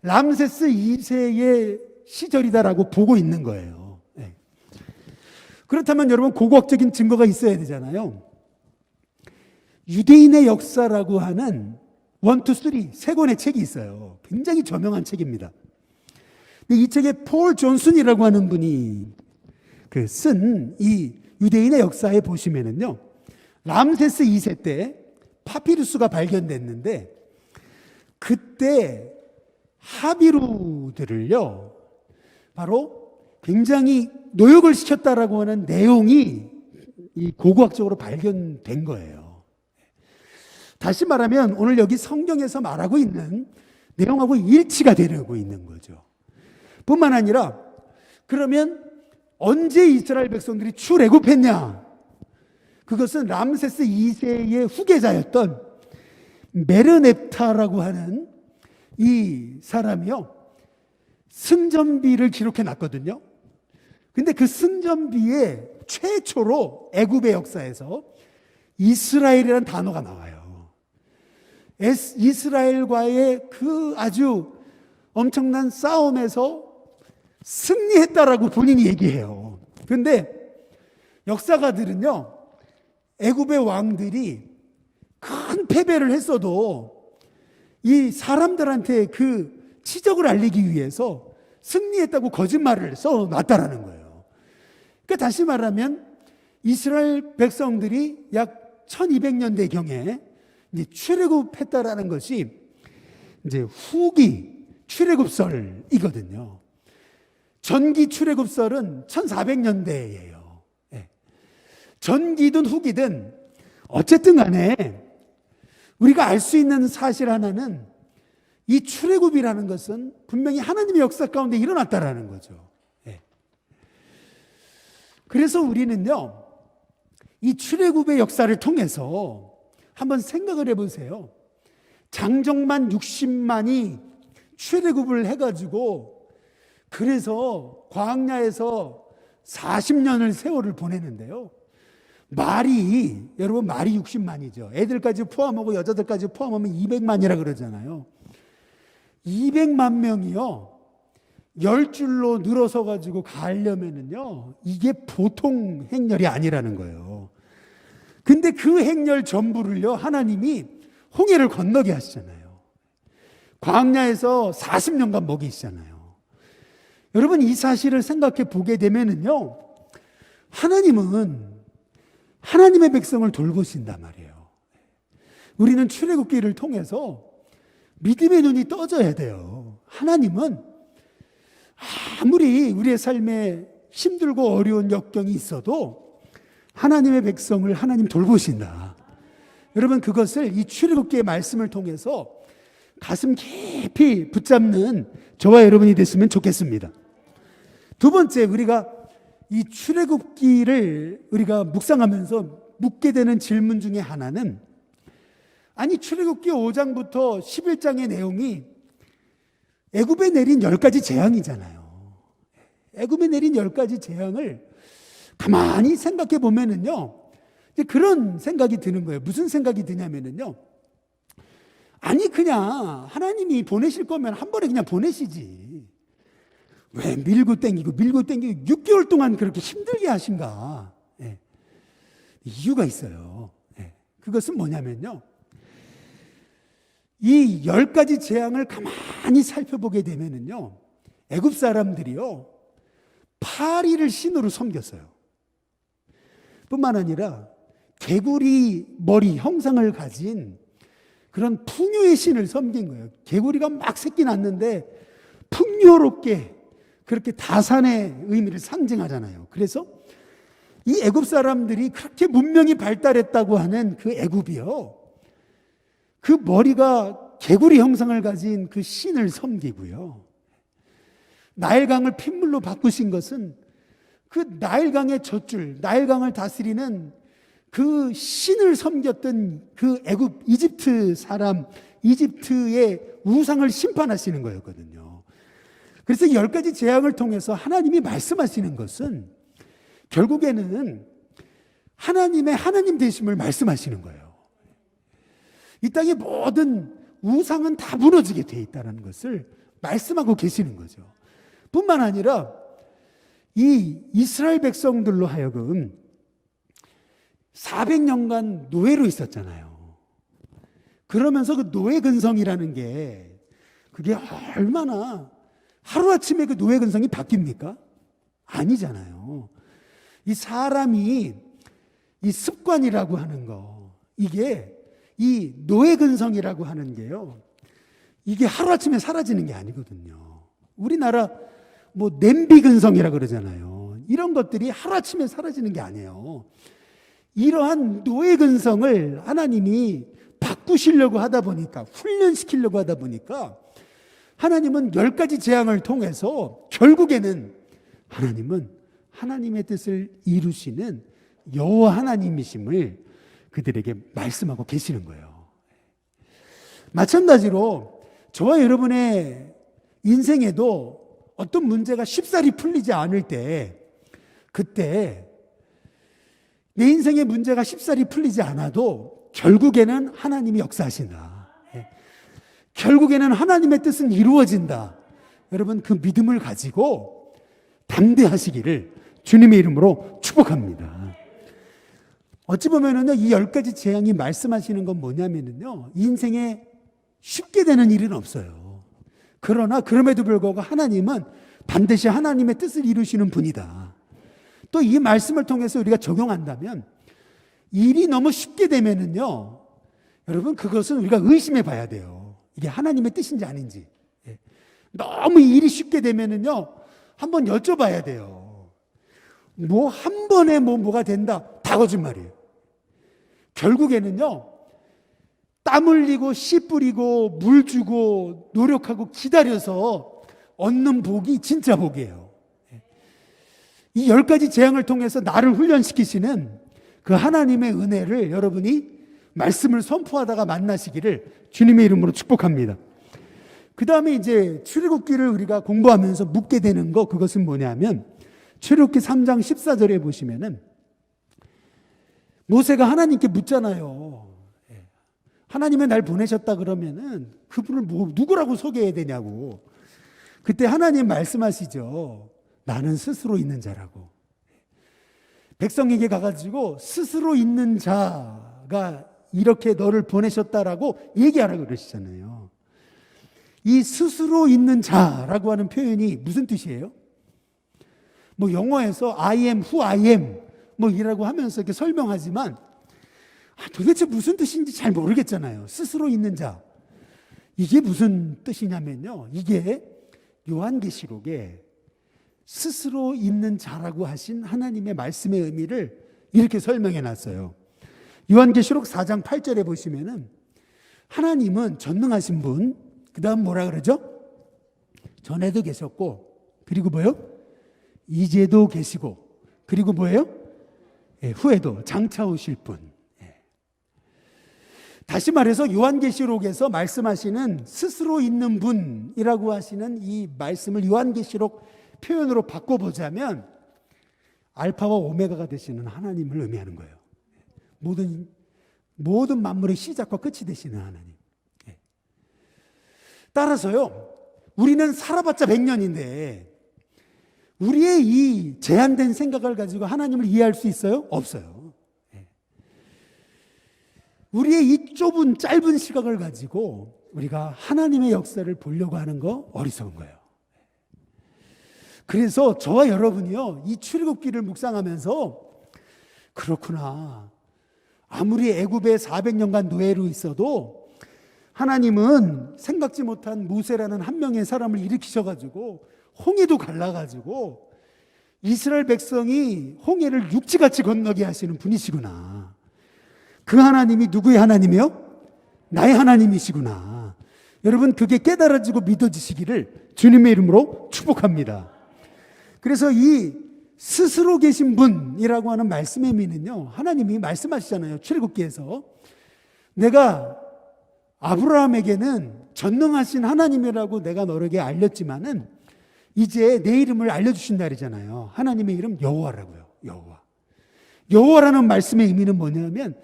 람세스 2세의 시절이다라고 보고 있는 거예요. 그렇다면 여러분 고고학적인 증거가 있어야 되잖아요. 유대인의 역사라고 하는 1, 2, 3 세 권의 책이 있어요. 굉장히 저명한 책입니다. 이 책에 폴 존슨이라고 하는 분이 쓴 이 유대인의 역사에 보시면은요. 람세스 2세 때 파피루스가 발견됐는데 그때 하비루들을요. 바로 굉장히 노역을 시켰다라고 하는 내용이 이 고고학적으로 발견된 거예요. 다시 말하면 오늘 여기 성경에서 말하고 있는 내용하고 일치가 되고 있는 거죠. 뿐만 아니라 그러면 언제 이스라엘 백성들이 출애굽했냐? 그것은 람세스 2세의 후계자였던 메르넵타라고 하는 이 사람이요. 승전비를 기록해 놨거든요. 근데 그 승전비에 최초로 애굽의 역사에서 이스라엘이라는 단어가 나와요. 이스라엘과의 그 아주 엄청난 싸움에서 승리했다라고 본인이 얘기해요. 근데 역사가들은요, 애굽의 왕들이 큰 패배를 했어도 이 사람들한테 그 치적을 알리기 위해서 승리했다고 거짓말을 써놨다라는 거예요. 그러니까 다시 말하면 이스라엘 백성들이 약 1200년대경에 이제 출애굽했다라는 것이 이제 후기 출애굽설이거든요. 전기 출애굽설은 1400년대예요. 전기든 후기든 어쨌든 간에 우리가 알 수 있는 사실 하나는 이 출애굽이라는 것은 분명히 하나님의 역사 가운데 일어났다라는 거죠. 그래서 우리는요, 이 출애굽의 역사를 통해서 한번 생각을 해보세요. 장정만 60만이 출애굽을 해가지고 그래서 광야에서 40년을 세월을 보내는데요. 여러분 말이 60만이죠. 애들까지 포함하고 여자들까지 포함하면 200만이라 그러잖아요. 200만 명이요. 10줄로 늘어서 가지고 가려면은요, 이게 보통 행렬이 아니라는 거예요. 근데 그 행렬 전부를요, 하나님이 홍해를 건너게 하시잖아요. 광야에서 40년간 먹이시잖아요. 여러분, 이 사실을 생각해 보게 되면은요, 하나님은 하나님의 백성을 돌보신단 말이에요. 우리는 출애굽기를 통해서 믿음의 눈이 떠져야 돼요. 하나님은 아무리 우리의 삶에 힘들고 어려운 역경이 있어도 하나님의 백성을 하나님 돌보신다. 여러분, 그것을 이 출애굽기의 말씀을 통해서 가슴 깊이 붙잡는 저와 여러분이 됐으면 좋겠습니다. 두 번째, 우리가 이 출애굽기를 우리가 묵상하면서 묻게 되는 질문 중에 하나는, 아니 출애굽기 5장부터 11장의 내용이 애굽에 내린 10가지 재앙이잖아요. 애굽에 내린 10가지 재앙을 가만히 생각해 보면은요, 이제 그런 생각이 드는 거예요. 무슨 생각이 드냐면은요, 아니 그냥 하나님이 보내실 거면 한 번에 그냥 보내시지. 왜 밀고 땡기고 6개월 동안 그렇게 힘들게 하신가? 이유가 있어요. 그것은 뭐냐면요, 이 10가지 재앙을 가만히 살펴보게 되면은요, 애굽 사람들이요, 파리를 신으로 섬겼어요. 뿐만 아니라 개구리 머리 형상을 가진 그런 풍요의 신을 섬긴 거예요. 개구리가 막 새끼 났는데 풍요롭게 그렇게 다산의 의미를 상징하잖아요. 그래서 이 애굽 사람들이 그렇게 문명이 발달했다고 하는 그 애굽이요, 그 머리가 개구리 형상을 가진 그 신을 섬기고요, 나일강을 핏물로 바꾸신 것은 그 나일강의 젖줄, 나일강을 다스리는 그 신을 섬겼던 그 애굽 이집트 사람, 이집트의 우상을 심판하시는 거였거든요. 그래서 10가지 재앙을 통해서 하나님이 말씀하시는 것은 결국에는 하나님의 하나님 되심을 말씀하시는 거예요. 이 땅의 모든 우상은 다 무너지게 돼 있다는 것을 말씀하고 계시는 거죠. 뿐만 아니라 이 이스라엘 백성들로 하여금 400년간 노예로 있었잖아요. 그러면서 그 노예 근성이라는 게 그게 얼마나 하루아침에 그 노예 근성이 바뀝니까? 아니잖아요. 이 사람이 이 습관이라고 하는 거, 이게 이 노예 근성이라고 하는 게요, 이게 하루아침에 사라지는 게 아니거든요. 우리나라 뭐 냄비 근성이라 그러잖아요. 이런 것들이 하루아침에 사라지는 게 아니에요. 이러한 노예 근성을 하나님이 바꾸시려고 하다 보니까, 훈련시키려고 하다 보니까 하나님은 10가지 재앙을 통해서 결국에는 하나님은 하나님의 뜻을 이루시는 여호와 하나님이심을 그들에게 말씀하고 계시는 거예요. 마찬가지로 저와 여러분의 인생에도 어떤 문제가 쉽사리 풀리지 않을 때, 그때 내 인생의 문제가 쉽사리 풀리지 않아도 결국에는 하나님이 역사하신다. 결국에는 하나님의 뜻은 이루어진다. 여러분, 그 믿음을 가지고 담대하시기를 주님의 이름으로 축복합니다. 어찌 보면은요, 이 10가지 재앙이 말씀하시는 건 뭐냐면은요, 인생에 쉽게 되는 일은 없어요. 그러나 그럼에도 불구하고 하나님은 반드시 하나님의 뜻을 이루시는 분이다. 또 이 말씀을 통해서 우리가 적용한다면 일이 너무 쉽게 되면은요, 여러분, 그것은 우리가 의심해 봐야 돼요. 이게 하나님의 뜻인지 아닌지. 너무 일이 쉽게 되면은요, 한번 여쭤봐야 돼요. 뭐 한 번에 뭐가 된다, 다 거짓말이에요. 결국에는요, 땀 흘리고 씨 뿌리고 물 주고 노력하고 기다려서 얻는 복이 진짜 복이에요. 이 10가지 재앙을 통해서 나를 훈련시키시는 그 하나님의 은혜를 여러분이 말씀을 선포하다가 만나시기를 주님의 이름으로 축복합니다. 그 다음에 이제 출애굽기를 우리가 공부하면서 묻게 되는 거, 그것은 뭐냐면 출애굽기 3장 14절에 보시면은 모세가 하나님께 묻잖아요. 하나님이 날 보내셨다 그러면은 그분을 누구라고 소개해야 되냐고. 그때 하나님 말씀하시죠. 나는 스스로 있는 자라고. 백성에게 가가지고 스스로 있는 자가 이렇게 너를 보내셨다라고 얘기하라고 그러시잖아요. 이 스스로 있는 자라고 하는 표현이 무슨 뜻이에요? 뭐 영어에서 I am who I am 뭐 이라고 하면서 이렇게 설명하지만 도대체 무슨 뜻인지 잘 모르겠잖아요. 스스로 있는 자. 이게 무슨 뜻이냐면요, 이게 요한계시록에 스스로 있는 자라고 하신 하나님의 말씀의 의미를 이렇게 설명해 놨어요. 요한계시록 4장 8절에 보시면은 하나님은 전능하신 분, 그 다음 뭐라 그러죠? 전에도 계셨고, 그리고 뭐요? 이제도 계시고, 그리고 뭐예요? 후에도 장차 오실 분. 다시 말해서 요한계시록에서 말씀하시는 스스로 있는 분이라고 하시는 이 말씀을 요한계시록 표현으로 바꿔보자면 알파와 오메가가 되시는 하나님을 의미하는 거예요. 모든 만물의 시작과 끝이 되시는 하나님. 따라서요, 우리는 살아봤자 100년인데 우리의 이 제한된 생각을 가지고 하나님을 이해할 수 있어요? 없어요. 우리의 이 좁은 짧은 시각을 가지고 우리가 하나님의 역사를 보려고 하는 거 어리석은 거예요. 그래서 저와 여러분이요, 이 출애굽기를 묵상하면서 그렇구나, 아무리 애굽에 400년간 노예로 있어도 하나님은 생각지 못한 모세라는 한 명의 사람을 일으키셔가지고 홍해도 갈라가지고 이스라엘 백성이 홍해를 육지같이 건너게 하시는 분이시구나. 그 하나님이 누구의 하나님이요? 나의 하나님이시구나. 여러분, 그게 깨달아지고 믿어지시기를 주님의 이름으로 축복합니다. 그래서 이 스스로 계신 분이라고 하는 말씀의 의미는요, 하나님이 말씀하시잖아요. 출애굽기에서 내가 아브라함에게는 전능하신 하나님이라고 내가 너에게 알렸지만은 이제 내 이름을 알려주신다 그러잖아요. 하나님의 이름 여호와라고요. 여호와. 여호와라는 말씀의 의미는 뭐냐면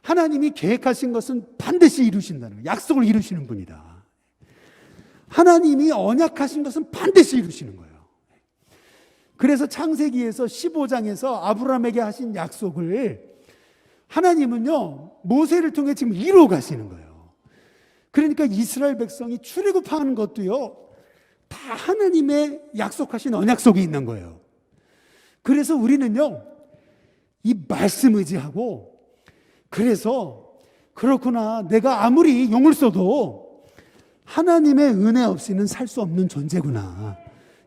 하나님이 계획하신 것은 반드시 이루신다는 거예요. 약속을 이루시는 분이다. 하나님이 언약하신 것은 반드시 이루시는 거예요. 그래서 창세기에서 15장에서 아브라함에게 하신 약속을 하나님은요, 모세를 통해 지금 이루어 가시는 거예요. 그러니까 이스라엘 백성이 출애굽하는 것도요, 다 하나님의 약속하신 언약 속에 있는 거예요. 그래서 우리는요, 이 말씀 의지하고, 그래서 그렇구나, 내가 아무리 용을 써도 하나님의 은혜 없이는 살 수 없는 존재구나.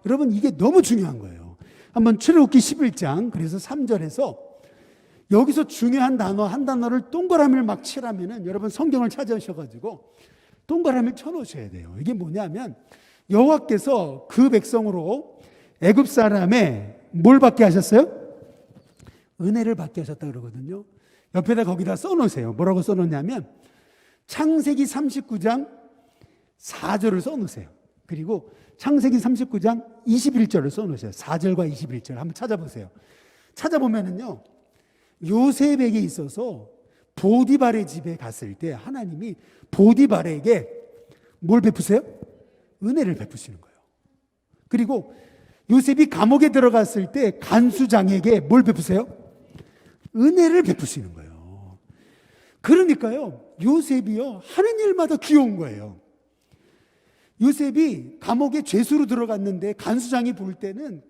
여러분, 이게 너무 중요한 거예요. 한번 출애굽기 11장 그래서 3절에서 여기서 중요한 단어 한 단어를 동그라미를 막 칠하면은 여러분 성경을 찾아오셔가지고 동그라미를 쳐놓으셔야 돼요. 이게 뭐냐면 여호와께서 그 백성으로 애굽 사람의 뭘 받게 하셨어요? 은혜를 받게 하셨다 그러거든요. 옆에다 거기다 써놓으세요. 뭐라고 써놓냐면 창세기 39장 4절을 써놓으세요. 그리고 창세기 39장 21절을 써놓으세요. 4절과 21절 한번 찾아보세요. 찾아보면은요, 요셉에게 있어서 보디발의 집에 갔을 때 하나님이 보디발에게 뭘 베푸세요? 은혜를 베푸시는 거예요. 그리고 요셉이 감옥에 들어갔을 때 간수장에게 뭘 베푸세요? 은혜를 베푸시는 거예요. 그러니까요, 요셉이요, 하는 일마다 귀여운 거예요. 요셉이 감옥에 죄수로 들어갔는데 간수장이 볼 때는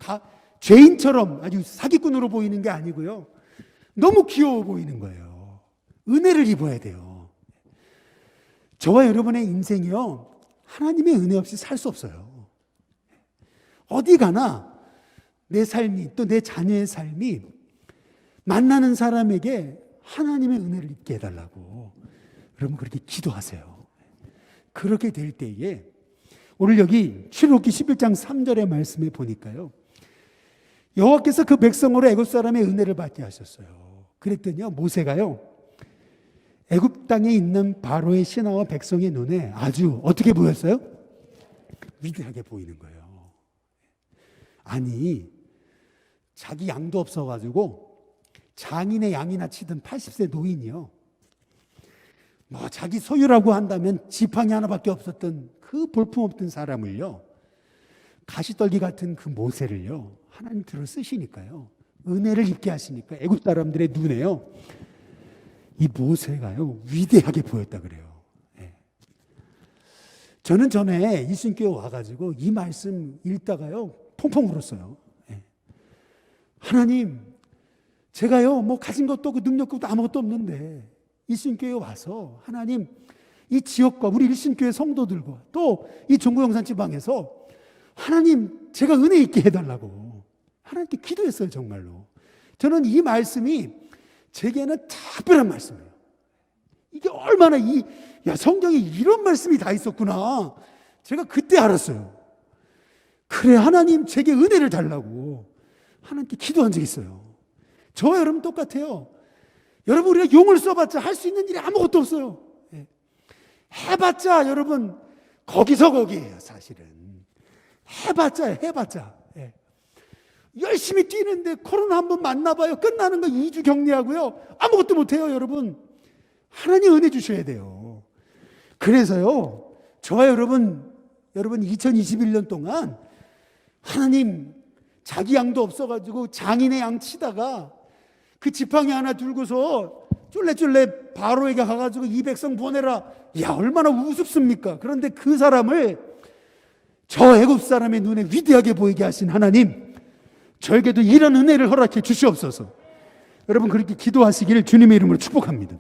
죄인처럼 아주 사기꾼으로 보이는 게 아니고요, 너무 귀여워 보이는 거예요. 은혜를 입어야 돼요. 저와 여러분의 인생이요, 하나님의 은혜 없이 살 수 없어요. 어디 가나 내 삶이, 또 내 자녀의 삶이 만나는 사람에게 하나님의 은혜를 입게 해달라고 여러분 그렇게 기도하세요. 그렇게 될 때에 오늘 여기 출애굽기 11장 3절의 말씀에 보니까요, 여호와께서 그 백성으로 애굽 사람의 은혜를 받게 하셨어요. 그랬더니요, 모세가요, 애굽 땅에 있는 바로의 신하와 백성의 눈에 아주 어떻게 보였어요? 위대하게 보이는 거예요. 아니, 자기 양도 없어가지고 장인의 양이나 치던 80세 노인이요, 뭐 자기 소유라고 한다면 지팡이 하나밖에 없었던 그 볼품없던 사람을요, 가시떨기 같은 그 모세를요, 하나님 들어 쓰시니까요, 은혜를 입게 하시니까 애굽 사람들의 눈에요, 이 모세가요 위대하게 보였다 그래요. 예. 저는 전에 일신교회 와가지고 이 말씀 읽다가요 펑펑 울었어요. 예. 하나님, 제가요 뭐 가진 것도 없고 능력도 없고 아무것도 없는데 일신교회 와서 하나님, 이 지역과 우리 일신교회 성도들과 또 이 종구영산 지방에서 하나님, 제가 은혜 있게 해달라고 하나님께 기도했어요. 정말로 저는 이 말씀이 제게는 특별한 말씀이에요. 이게 얼마나 성경에 이런 말씀이 다 있었구나, 제가 그때 알았어요. 그래, 하나님 제게 은혜를 달라고 하나님께 기도한 적이 있어요. 저와 여러분 똑같아요. 여러분, 우리가 용을 써봤자 할 수 있는 일이 아무것도 없어요. 해봤자 여러분 거기서 거기에요. 사실은 해봤자 열심히 뛰는데 코로나 한번 만나봐요, 끝나는 거 2주 격리하고요, 아무것도 못해요. 여러분, 하나님 은혜 주셔야 돼요. 그래서요, 저와 여러분 2021년 동안 하나님, 자기 양도 없어가지고 장인의 양 치다가 그 지팡이 하나 들고서 쫄래쫄래 바로에게 가가지고 이 백성 보내라, 야 얼마나 우습습니까? 그런데 그 사람을 저 애굽 사람의 눈에 위대하게 보이게 하신 하나님, 저에게도 이런 은혜를 허락해 주시옵소서. 여러분 그렇게 기도하시기를 주님의 이름으로 축복합니다.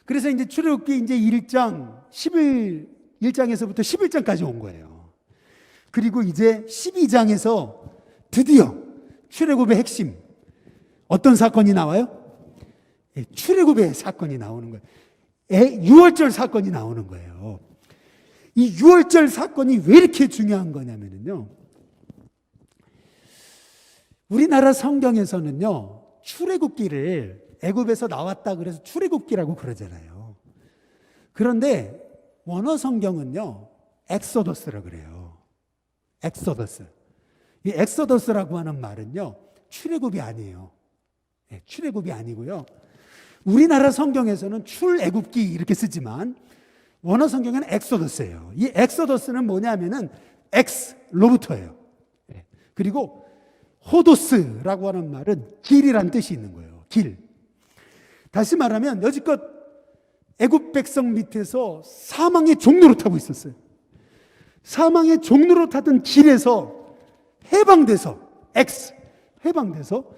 그래서 이제 출애굽기 이제 1장에서부터 11장까지 온 거예요. 그리고 이제 12장에서 드디어 출애굽의 핵심, 어떤 사건이 나와요? 출애굽의 사건이 나오는 거예요. 유월절 사건이 나오는 거예요. 이 유월절 사건이 왜 이렇게 중요한 거냐면요, 우리나라 성경에서는요, 출애굽기를 애굽에서 나왔다 그래서 출애굽기라고 그러잖아요. 그런데 원어 성경은요, 엑소더스라 그래요. 엑소더스. 이 엑소더스라고 하는 말은요, 출애굽이 아니에요. 네, 출애굽이 아니고요, 우리나라 성경에서는 출애굽기 이렇게 쓰지만 원어 성경에는 엑소더스예요. 이 엑소더스는 뭐냐면은 엑스로부터예요. 네. 그리고 호도스라고 하는 말은 길이란 뜻이 있는 거예요. 길. 다시 말하면 여지껏 애굽 백성 밑에서 사망의 종로로 타고 있었어요. 사망의 종로로 타던 길에서 해방돼서 해방돼서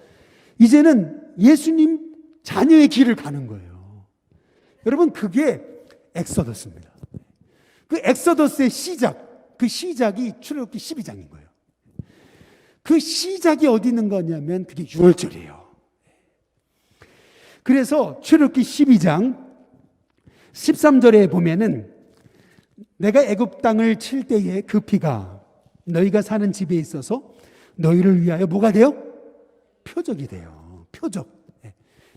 이제는 예수님 자녀의 길을 가는 거예요. 여러분, 그게 엑소더스입니다. 그 엑소더스의 시작, 그 시작이 출애굽기 12장인 거예요. 그 시작이 어디 있는 거냐면 그게 6월절이에요. 그래서 출애굽기 12장 13절에 보면은 내가 애굽 땅을 칠 때에 그 피가 너희가 사는 집에 있어서 너희를 위하여 뭐가 돼요? 표적이 돼요. 표적.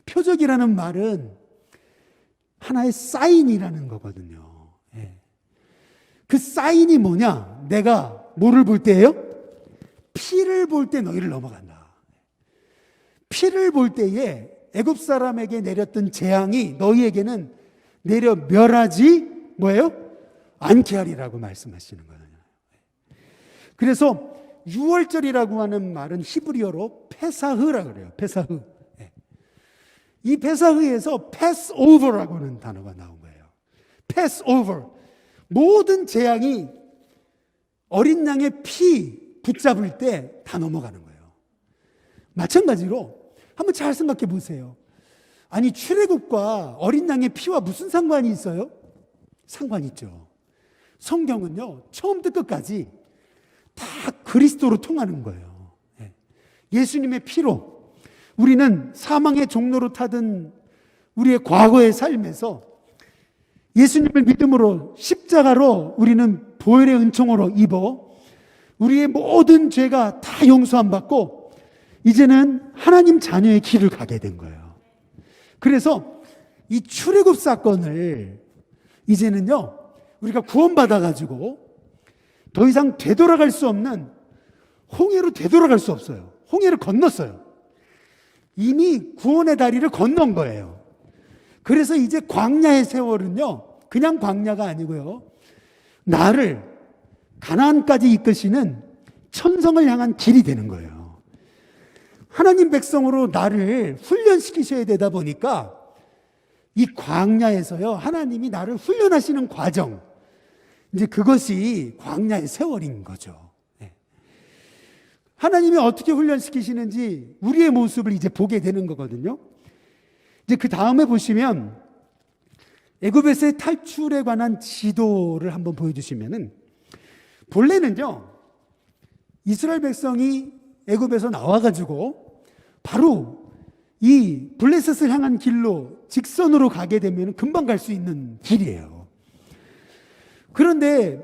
표적이라는 말은 하나의 사인이라는 거거든요. 그 사인이 뭐냐? 내가 뭐를 볼 때예요? 피를 볼 때 너희를 넘어간다. 피를 볼 때에 애굽 사람에게 내렸던 재앙이 너희에게는 내려 멸하지 뭐예요? 않게 하리라고 말씀하시는 거예요. 그래서 6월절이라고 하는 말은 히브리어로 페사흐라고 그래요. 페사흐. 이 페사흐에서 패스오버라고 하는 단어가 나온 거예요. 패스오버. 모든 재앙이 어린 양의 피 붙잡을 때 다 넘어가는 거예요. 마찬가지로 한번 잘 생각해 보세요. 아니, 출애굽과 어린 양의 피와 무슨 상관이 있어요? 상관이 있죠. 성경은요, 처음부터 끝까지 다 그리스도로 통하는 거예요. 예수님의 피로 우리는 사망의 종로로 타던 우리의 과거의 삶에서 예수님을 믿음으로 십자가로 우리는 보혈의 은총으로 입어 우리의 모든 죄가 다 용서함 받고 이제는 하나님 자녀의 길을 가게 된 거예요. 그래서 이 출애굽 사건을 이제는요, 우리가 구원받아 가지고 더 이상 되돌아갈 수 없는 홍해로 되돌아갈 수 없어요. 홍해를 건넜어요. 이미 구원의 다리를 건넌 거예요. 그래서 이제 광야의 세월은요, 그냥 광야가 아니고요, 나를 가나안까지 이끄시는 천성을 향한 길이 되는 거예요. 하나님 백성으로 나를 훈련시키셔야 되다 보니까 이 광야에서요, 하나님이 나를 훈련하시는 과정, 이제 그것이 광야의 세월인 거죠. 하나님이 어떻게 훈련시키시는지 우리의 모습을 이제 보게 되는 거거든요. 이제 그 다음에 보시면 애굽에서의 탈출에 관한 지도를 한번 보여주시면은, 본래는요, 이스라엘 백성이 애굽에서 나와가지고 바로 이 블레셋을 향한 길로 직선으로 가게 되면 금방 갈 수 있는 길이에요. 그런데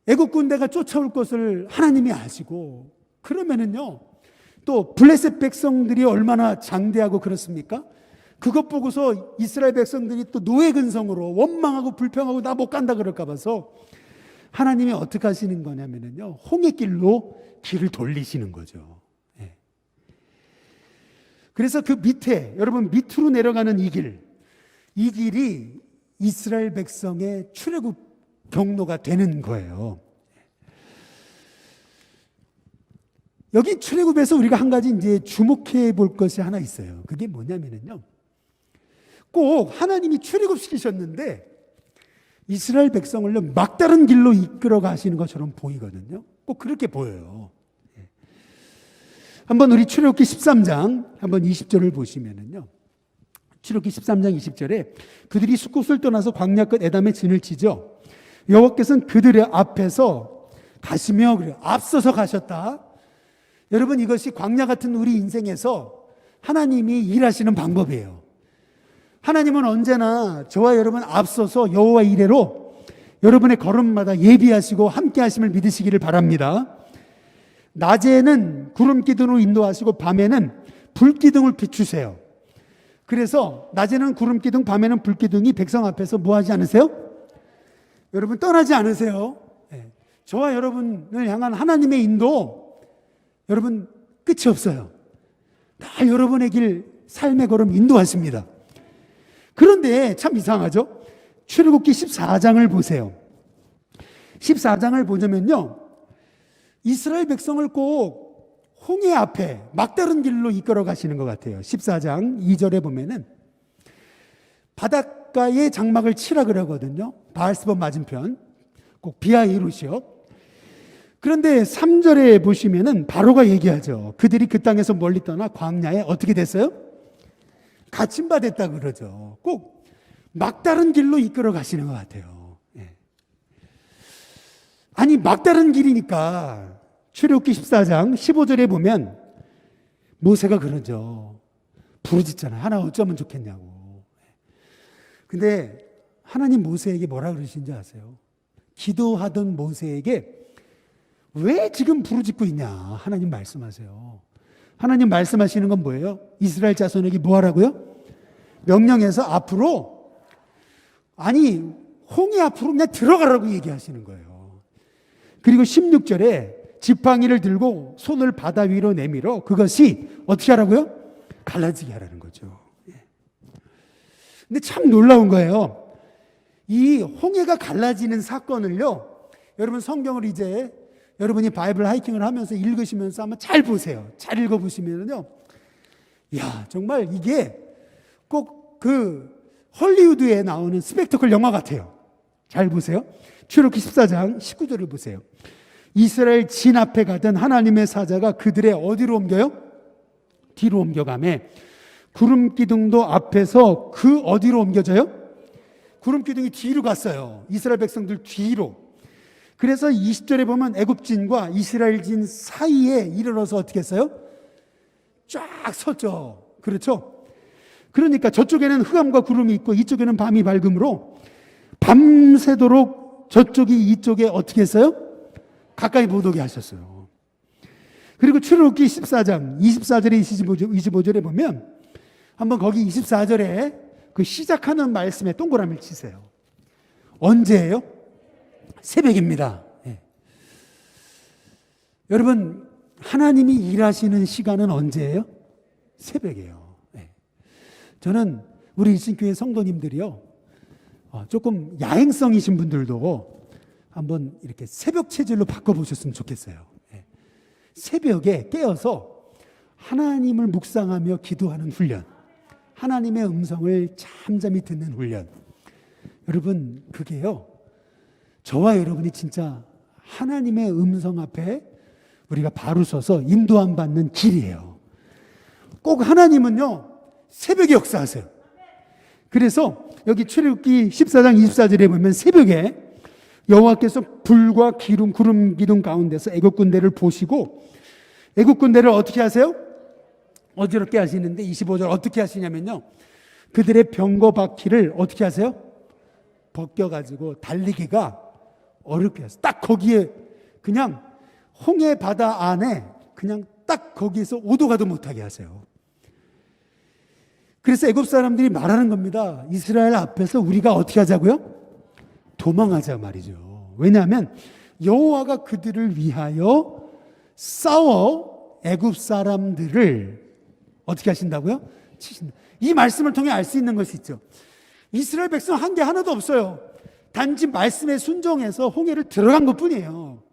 애굽 군대가 쫓아올 것을 하나님이 아시고, 그러면은요, 또 블레셋 백성들이 얼마나 장대하고 그렇습니까? 그것 보고서 이스라엘 백성들이 또 노예 근성으로 원망하고 불평하고 나 못 간다 그럴까 봐서 하나님이 어떻게 하시는 거냐면요, 홍해길로 길을 돌리시는 거죠. 그래서 그 밑에, 여러분 밑으로 내려가는 이 길이 이스라엘 백성의 출애굽 경로가 되는 거예요. 여기 출애굽에서 우리가 한 가지 이제 주목해 볼 것이 하나 있어요. 그게 뭐냐면요, 꼭 하나님이 출애굽시키셨는데 이스라엘 백성을 막다른 길로 이끌어 가시는 것처럼 보이거든요. 꼭 그렇게 보여요. 한번 우리 출애굽기 13장 한번 20절을 보시면은요, 출애굽기 13장 20절에 그들이 숫곳을 떠나서 광야 끝 에담에 진을 치죠. 여호와께서는 그들의 앞에서 가시며 그래요. 앞서서 가셨다. 여러분, 이것이 광야 같은 우리 인생에서 하나님이 일하시는 방법이에요. 하나님은 언제나 저와 여러분 앞서서 여호와 이레로 여러분의 걸음마다 예비하시고 함께 하심을 믿으시기를 바랍니다. 낮에는 구름 기둥으로 인도하시고 밤에는 불 기둥을 비추세요. 그래서 낮에는 구름 기둥, 밤에는 불 기둥이 백성 앞에서 뭐 하지 않으세요? 여러분 떠나지 않으세요. 저와 여러분을 향한 하나님의 인도, 여러분 끝이 없어요. 다 여러분의 길, 삶의 걸음 인도하십니다. 그런데 참 이상하죠? 출애굽기 14장을 보세요. 14장을 보자면요, 이스라엘 백성을 꼭 홍해 앞에 막다른 길로 이끌어 가시는 것 같아요. 14장 2절에 보면은 바닷가에 장막을 치라 그러거든요. 바알스본 맞은편, 꼭 비하이루시요. 그런데 3절에 보시면은 바로가 얘기하죠. 그들이 그 땅에서 멀리 떠나 광야에 어떻게 됐어요? 갇힌 바 됐다 그러죠. 꼭 막다른 길로 이끌어 가시는 것 같아요. 아니, 막다른 길이니까 출애굽기 14장 15절에 보면 모세가 그러죠. 부르짖잖아요. 하나 어쩌면 좋겠냐고. 근데 하나님 모세에게 뭐라 그러신지 아세요? 기도하던 모세에게 왜 지금 부르짖고 있냐? 하나님 말씀하세요. 하나님 말씀하시는 건 뭐예요? 이스라엘 자손에게 뭐 하라고요? 명령해서 앞으로, 아니 홍해 앞으로 그냥 들어가라고 얘기하시는 거예요. 그리고 16절에 지팡이를 들고 손을 바다 위로 내밀어 그것이 어떻게 하라고요? 갈라지게 하라는 거죠. 근데 참 놀라운 거예요. 이 홍해가 갈라지는 사건을요, 여러분 성경을 이제 여러분이 바이블 하이킹을 하면서 읽으시면서 한번 잘 보세요. 잘 읽어보시면요, 야, 정말 이게 꼭 그 헐리우드에 나오는 스펙터클 영화 같아요. 잘 보세요. 출애굽기 14장 19절을 보세요. 이스라엘 진 앞에 가던 하나님의 사자가 그들의 어디로 옮겨요? 뒤로 옮겨가매 구름 기둥도 앞에서 그 어디로 옮겨져요? 구름 기둥이 뒤로 갔어요. 이스라엘 백성들 뒤로. 그래서 20절에 보면 애굽진과 이스라엘진 사이에 이르러서 어떻게 했어요? 쫙 섰죠. 그렇죠? 그러니까 저쪽에는 흑암과 구름이 있고 이쪽에는 밤이 밝음으로 밤새도록 저쪽이 이쪽에 어떻게 했어요? 가까이 못 오게 하셨어요. 그리고 출애굽기 14장 24절에 25절에 보면 한번 거기 24절에 그 시작하는 말씀에 동그라미를 치세요. 언제예요? 새벽입니다. 네. 여러분, 하나님이 일하시는 시간은 언제예요? 새벽이에요. 네. 저는 우리 일신교회 성도님들이요, 조금 야행성이신 분들도 한번 이렇게 새벽 체질로 바꿔보셨으면 좋겠어요. 네. 새벽에 깨어서 하나님을 묵상하며 기도하는 훈련, 하나님의 음성을 잠잠히 듣는 훈련. 여러분, 그게요, 저와 여러분이 진짜 하나님의 음성 앞에 우리가 바로 서서 인도함 받는 길이에요. 꼭 하나님은요, 새벽에 역사하세요. 그래서 여기 출애굽기 14장 24절에 보면 새벽에 여호와께서 불과 기름, 구름 기둥 가운데서 애굽 군대를 보시고 애굽 군대를 어떻게 하세요? 어지럽게 하시는데 25절 어떻게 하시냐면요, 그들의 병거 바퀴를 어떻게 하세요? 벗겨가지고 달리기가 어렵게 하세요. 딱 거기에 그냥 홍해 바다 안에 그냥 딱 거기에서 오도 가도 못하게 하세요. 그래서 애굽 사람들이 말하는 겁니다. 이스라엘 앞에서 우리가 어떻게 하자고요? 도망하자 말이죠. 왜냐하면 여호와가 그들을 위하여 싸워 애굽 사람들을 어떻게 하신다고요? 치신다. 이 말씀을 통해 알 수 있는 것이 있죠. 이스라엘 백성 한 게 하나도 없어요. 단지 말씀에 순종해서 홍해를 들어간 것뿐이에요.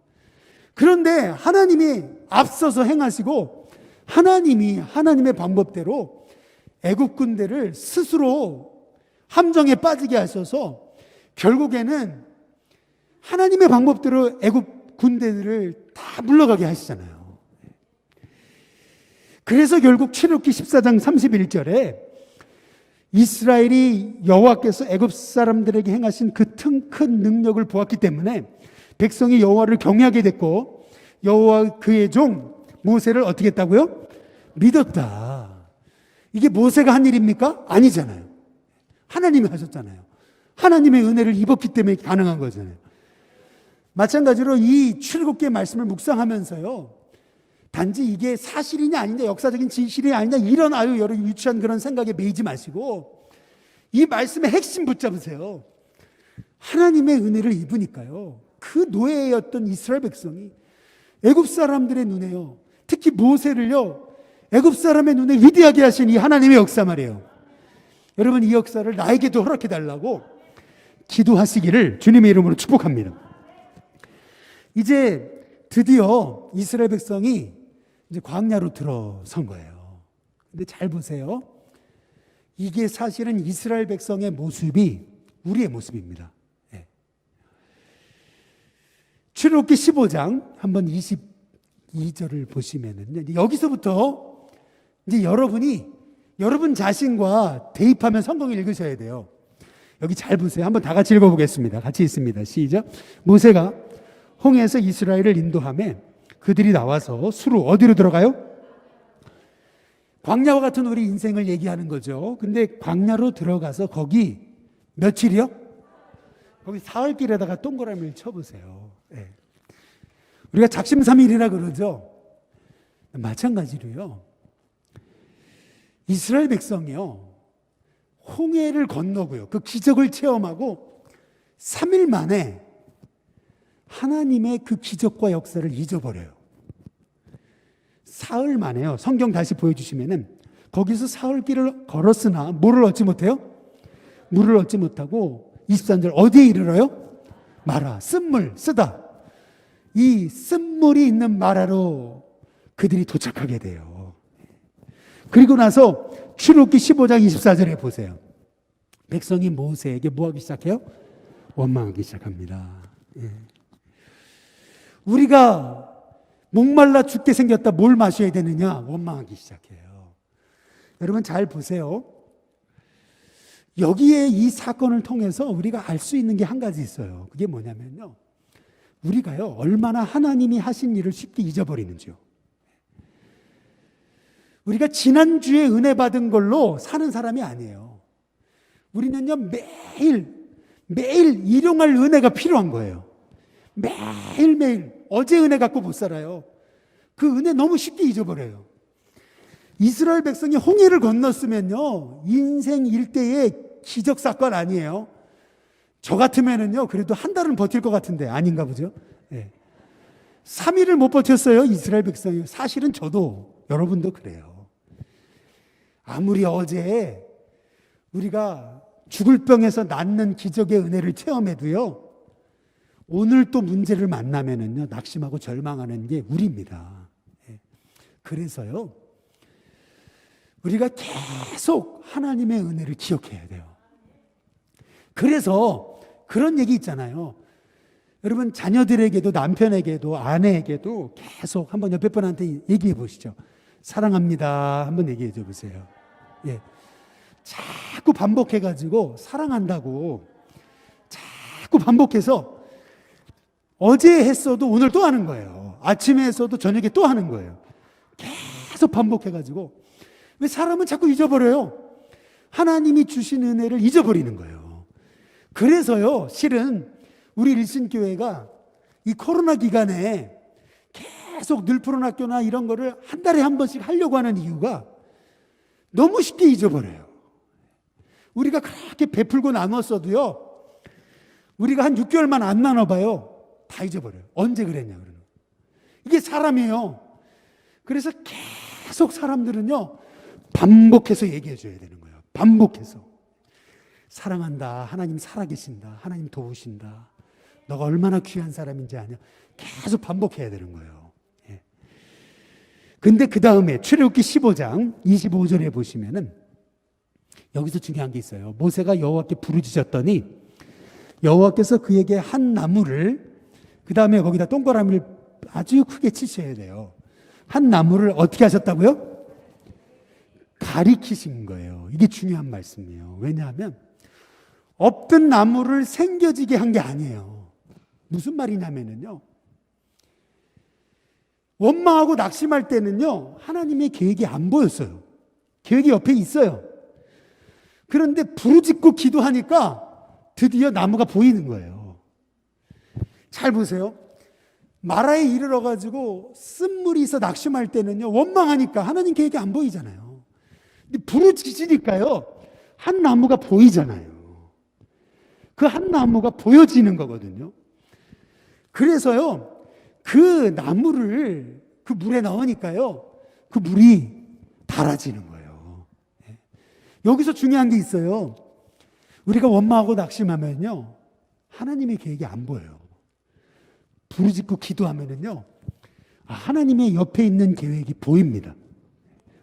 그런데 하나님이 앞서서 행하시고 하나님이 하나님의 방법대로 애굽 군대를 스스로 함정에 빠지게 하셔서 결국에는 하나님의 방법대로 애굽 군대들을 다 물러가게 하시잖아요. 그래서 결국 출애굽기 14장 31절에 이스라엘이 여호와께서 애굽 사람들에게 행하신 그 큰 능력을 보았기 때문에 백성이 여호와를 경외하게 됐고 여호와 그의 종 모세를 어떻게 했다고요? 믿었다. 이게 모세가 한 일입니까? 아니잖아요. 하나님이 하셨잖아요. 하나님의 은혜를 입었기 때문에 가능한 거잖아요. 마찬가지로 이 출애굽기의 말씀을 묵상하면서요, 단지 이게 사실이냐 아니냐, 역사적인 진실이 아니냐, 이런 아유 여러 유치한 그런 생각에 매이지 마시고 이 말씀의 핵심 붙잡으세요. 하나님의 은혜를 입으니까요, 그 노예였던 이스라엘 백성이 애굽 사람들의 눈에요, 특히 모세를요, 애굽 사람의 눈에 위대하게 하신 이 하나님의 역사 말이에요. 여러분, 이 역사를 나에게도 허락해 달라고 기도하시기를 주님의 이름으로 축복합니다. 이제 드디어 이스라엘 백성이 이제 광야로 들어선 거예요. 근데 잘 보세요. 이게 사실은 이스라엘 백성의 모습이 우리의 모습입니다. 네. 출애굽기 15장 한번 22절을 보시면은 여기서부터 이제 여러분 자신과 대입하면 성경을 읽으셔야 돼요. 여기 잘 보세요. 한번 다 같이 읽어보겠습니다. 같이 있습니다. 시작. 모세가 홍해에서 이스라엘을 인도하며 그들이 나와서 수로 어디로 들어가요? 광야와 같은 우리 인생을 얘기하는 거죠. 근데 광야로 들어가서 거기 며칠이요? 거기 사흘길에다가 동그라미를 쳐보세요. 네. 우리가 작심삼일이라 그러죠. 마찬가지로요, 이스라엘 백성이요, 홍해를 건너고요, 그 기적을 체험하고 3일 만에 하나님의 그 기적과 역사를 잊어버려요. 사흘 만에요. 성경 다시 보여주시면은 거기서 사흘길을 걸었으나 뭐를 얻지 못해요? 물을 얻지 못하고 23절 어디에 이르러요? 마라, 쓴물, 쓰다. 이 쓴물이 있는 마라로 그들이 도착하게 돼요. 그리고 나서 출애굽기 15장 24절에 보세요. 백성이 모세에게 뭐 하기 시작해요? 원망하기 시작합니다. 예. 우리가 목말라 죽게 생겼다. 뭘 마셔야 되느냐? 원망하기 시작해요. 여러분 잘 보세요. 여기에 이 사건을 통해서 우리가 알 수 있는 게 한 가지 있어요. 그게 뭐냐면요. 우리가요, 얼마나 하나님이 하신 일을 쉽게 잊어버리는지요. 우리가 지난주에 은혜 받은 걸로 사는 사람이 아니에요. 우리는요, 매일 일용할 은혜가 필요한 거예요. 매일매일. 어제 은혜 갖고 못 살아요. 그 은혜 너무 쉽게 잊어버려요. 이스라엘 백성이 홍해를 건넜으면요, 인생 일대의 기적 사건 아니에요. 저 같으면은요, 그래도 한 달은 버틸 것 같은데, 아닌가 보죠? 예. 3일을 못 버텼어요, 이스라엘 백성이. 사실은 저도, 여러분도 그래요. 아무리 어제 우리가 죽을 병에서 낫는 기적의 은혜를 체험해도요, 오늘 또 문제를 만나면은요, 낙심하고 절망하는 게 우리입니다. 예. 그래서요, 우리가 계속 하나님의 은혜를 기억해야 돼요. 그래서 그런 얘기 있잖아요. 여러분 자녀들에게도 남편에게도 아내에게도 계속 한번 옆에 분한테 얘기해 보시죠. 사랑합니다. 한번 얘기해 줘 보세요. 예. 자꾸 반복해가지고 사랑한다고 자꾸 반복해서 어제 했어도 오늘 또 하는 거예요. 아침에 했어도 저녁에 또 하는 거예요. 계속 반복해가지고. 왜 사람은 자꾸 잊어버려요? 하나님이 주신 은혜를 잊어버리는 거예요. 그래서요, 실은 우리 일신교회가 이 코로나 기간에 계속 늘푸른 학교나 이런 거를 한 달에 한 번씩 하려고 하는 이유가 너무 쉽게 잊어버려요. 우리가 그렇게 베풀고 나눴어도요, 우리가 한 6개월만 안 나눠봐요. 다 잊어버려요. 언제 그랬냐, 그러면. 이게 사람이에요. 그래서 계속 사람들은요, 반복해서 얘기해 줘야 되는 거예요. 반복해서. 사랑한다. 하나님 살아계신다. 하나님 도우신다. 너가 얼마나 귀한 사람인지 아냐. 계속 반복해야 되는 거예요. 예. 근데 그 다음에 출애굽기 15장 25절에 보시면은 여기서 중요한 게 있어요. 모세가 여호와께 부르짖었더니 여호와께서 그에게 한 나무를, 그 다음에 거기다 동그라미를 아주 크게 치셔야 돼요. 한 나무를 어떻게 하셨다고요? 가리키신 거예요. 이게 중요한 말씀이에요. 왜냐하면 없던 나무를 생겨지게 한 게 아니에요. 무슨 말이냐면요, 원망하고 낙심할 때는요, 하나님의 계획이 안 보였어요. 계획이 옆에 있어요. 그런데 부르짖고 기도하니까 드디어 나무가 보이는 거예요. 잘 보세요. 마라에 이르러 가지고 쓴물이 있어 낙심할 때는요, 원망하니까 하나님 계획이 안 보이잖아요. 근데 부르짖으니까요, 한 나무가 보이잖아요. 그 한 나무가 보여지는 거거든요. 그래서요, 그 나무를 그 물에 넣으니까요, 그 물이 달아지는 거예요. 여기서 중요한 게 있어요. 우리가 원망하고 낙심하면요, 하나님의 계획이 안 보여요. 부르짖고 기도하면은요, 하나님의 옆에 있는 계획이 보입니다.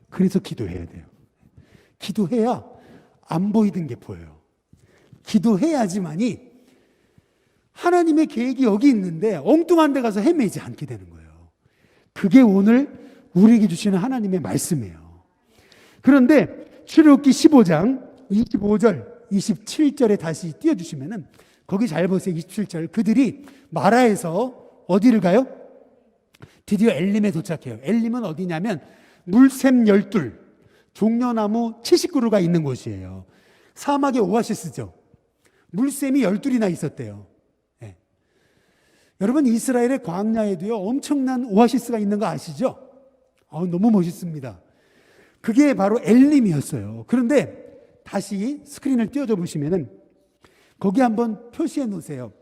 그래서 기도해야 돼요. 기도해야 안 보이던 게 보여요. 기도해야지만이 하나님의 계획이 여기 있는데 엉뚱한 데 가서 헤매지 않게 되는 거예요. 그게 오늘 우리에게 주시는 하나님의 말씀이에요. 그런데 출애굽기 15장 25절, 27절에 다시 띄워주시면은 거기 잘 보세요. 27절. 그들이 마라에서 어디를 가요? 드디어 엘림에 도착해요. 엘림은 어디냐면 물샘 12, 종려나무 70그루가 있는 곳이에요. 사막의 오아시스죠. 물샘이 12이나 있었대요. 네. 여러분, 이스라엘의 광야에도요, 엄청난 오아시스가 있는 거 아시죠? 너무 멋있습니다. 그게 바로 엘림이었어요. 그런데 다시 스크린을 띄워줘 보시면은 거기 한번 표시해 놓으세요.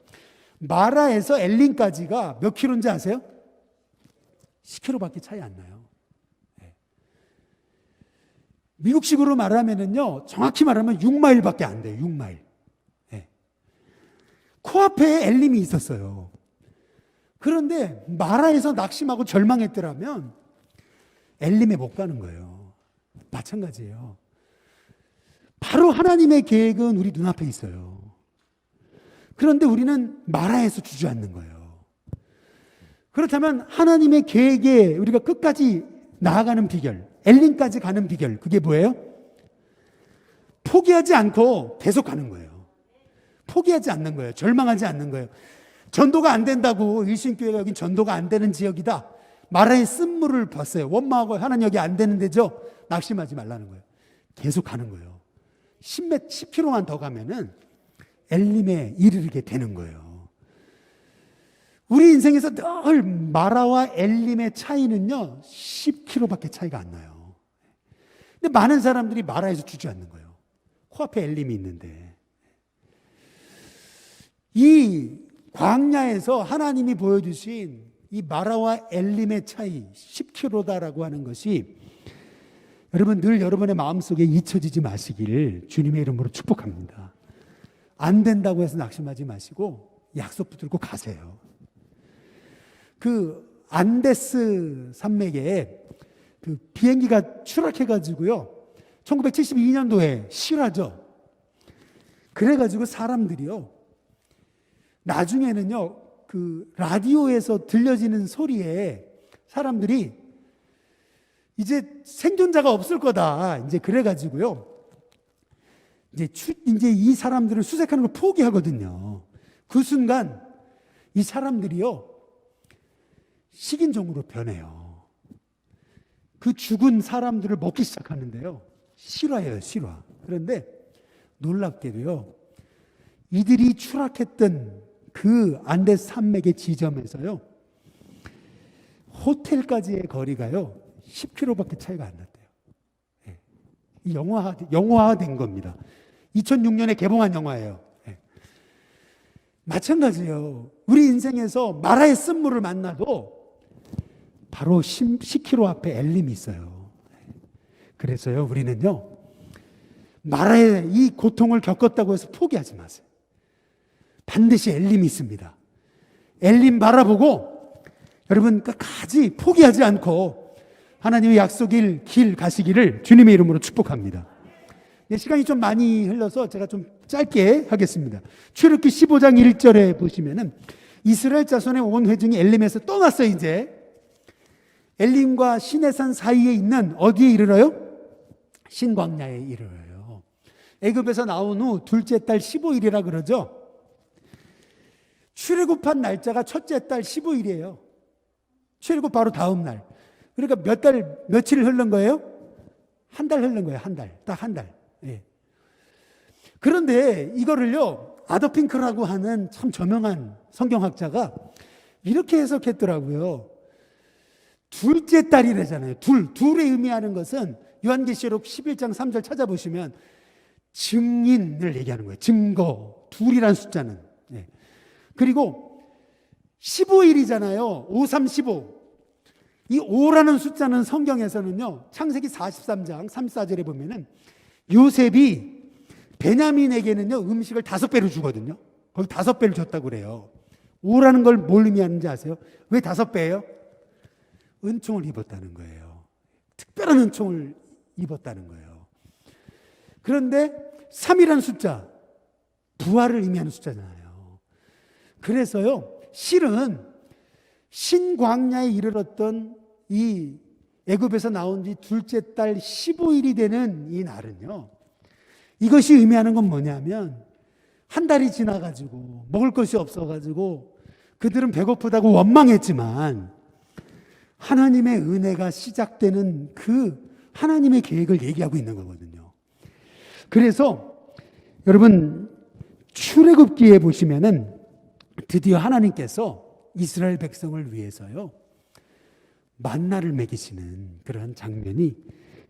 마라에서 엘림까지가 몇 킬로인지 아세요? 10킬로밖에 차이 안 나요. 미국식으로 말하면은요, 정확히 말하면 6마일밖에 안 돼요. 6마일. 코앞에 엘림이 있었어요. 그런데 마라에서 낙심하고 절망했더라면 엘림에 못 가는 거예요. 마찬가지예요. 바로 하나님의 계획은 우리 눈앞에 있어요. 그런데 우리는 마라에서 주저앉는 거예요. 그렇다면 하나님의 계획에 우리가 끝까지 나아가는 비결, 엘림까지 가는 비결, 그게 뭐예요? 포기하지 않고 계속 가는 거예요. 포기하지 않는 거예요. 절망하지 않는 거예요. 전도가 안 된다고, 일신교회가 여긴 전도가 안 되는 지역이다. 마라의 쓴물을 봤어요. 원망하고 하나님 여기 안 되는 데죠? 낙심하지 말라는 거예요. 계속 가는 거예요. 10km만 더 가면은 엘림에 이르게 되는 거예요. 우리 인생에서 늘 마라와 엘림의 차이는요, 10km밖에 차이가 안 나요. 근데 많은 사람들이 마라에서 주저앉는 거예요. 코앞에 엘림이 있는데. 이 광야에서 하나님이 보여주신 이 마라와 엘림의 차이 10km다라고 하는 것이 여러분 늘 여러분의 마음속에 잊혀지지 마시기를 주님의 이름으로 축복합니다. 안 된다고 해서 낙심하지 마시고 약속 붙들고 가세요. 그 안데스 산맥에 그 비행기가 추락해가지고요, 1972년도에 실화죠. 그래가지고 사람들이요, 나중에는요, 그 라디오에서 들려지는 소리에 사람들이 이제 생존자가 없을 거다. 이제 그래가지고요, 이제 이 사람들을 수색하는 걸 포기하거든요. 그 순간 이 사람들이요, 식인종으로 변해요. 그 죽은 사람들을 먹기 시작하는데요. 실화예요, 실화. 그런데 놀랍게도요, 이들이 추락했던 그 안데스 산맥의 지점에서요, 호텔까지의 거리가요 10km밖에 차이가 안 났대요. 네. 이 영화화된 겁니다. 2006년에 개봉한 영화예요. 네. 마찬가지예요. 우리 인생에서 마라의 쓴물을 만나도 바로 10km 앞에 엘림이 있어요. 그래서요, 우리는요, 마라의 이 고통을 겪었다고 해서 포기하지 마세요. 반드시 엘림이 있습니다. 엘림 바라보고 여러분 끝까지 포기하지 않고 하나님의 약속일 길 가시기를 주님의 이름으로 축복합니다. 시간이 좀 많이 흘러서 제가 좀 짧게 하겠습니다. 출애굽기 15장 1절에 보시면은 이스라엘 자손의 온 회중이 엘림에서 떠났어요. 이제 엘림과 시내산 사이에 있는 어디에 이르러요? 신광야에 이르러요. 애굽에서 나온 후 둘째 달 15일이라 그러죠. 출애굽한 날짜가 첫째 달 15일이에요. 출애굽 바로 다음 날. 그러니까 며칠 흐른 거예요? 한 달 흐른 거예요. 한 달. 딱 한 달. 예. 그런데 이거를요, 아더핑크라고 하는 참 저명한 성경학자가 이렇게 해석했더라고요. 둘째 달이래잖아요. 둘의 의미하는 것은 요한계시록 11장 3절 찾아보시면 증인을 얘기하는 거예요. 증거. 둘이란 숫자는. 예. 그리고 15일이잖아요. 5, 3, 15. 이 5라는 숫자는 성경에서는요, 창세기 43장 34절에 보면은 요셉이 베냐민에게는요, 음식을 5배로 주거든요. 거기 5배를 줬다고 그래요. 5라는 걸 뭘 의미하는지 아세요? 왜 5배예요? 은총을 입었다는 거예요. 특별한 은총을 입었다는 거예요. 그런데 3이라는 숫자, 부활을 의미하는 숫자잖아요. 그래서요, 실은 신광야에 이르렀던 이 애굽에서 나온 지 둘째 달 15일이 되는 이 날은요, 이것이 의미하는 건 뭐냐면 한 달이 지나가지고 먹을 것이 없어가지고 그들은 배고프다고 원망했지만 하나님의 은혜가 시작되는 그 하나님의 계획을 얘기하고 있는 거거든요. 그래서 여러분 출애굽기에 보시면은 드디어 하나님께서 이스라엘 백성을 위해서요, 만나를 먹이시는 그런 장면이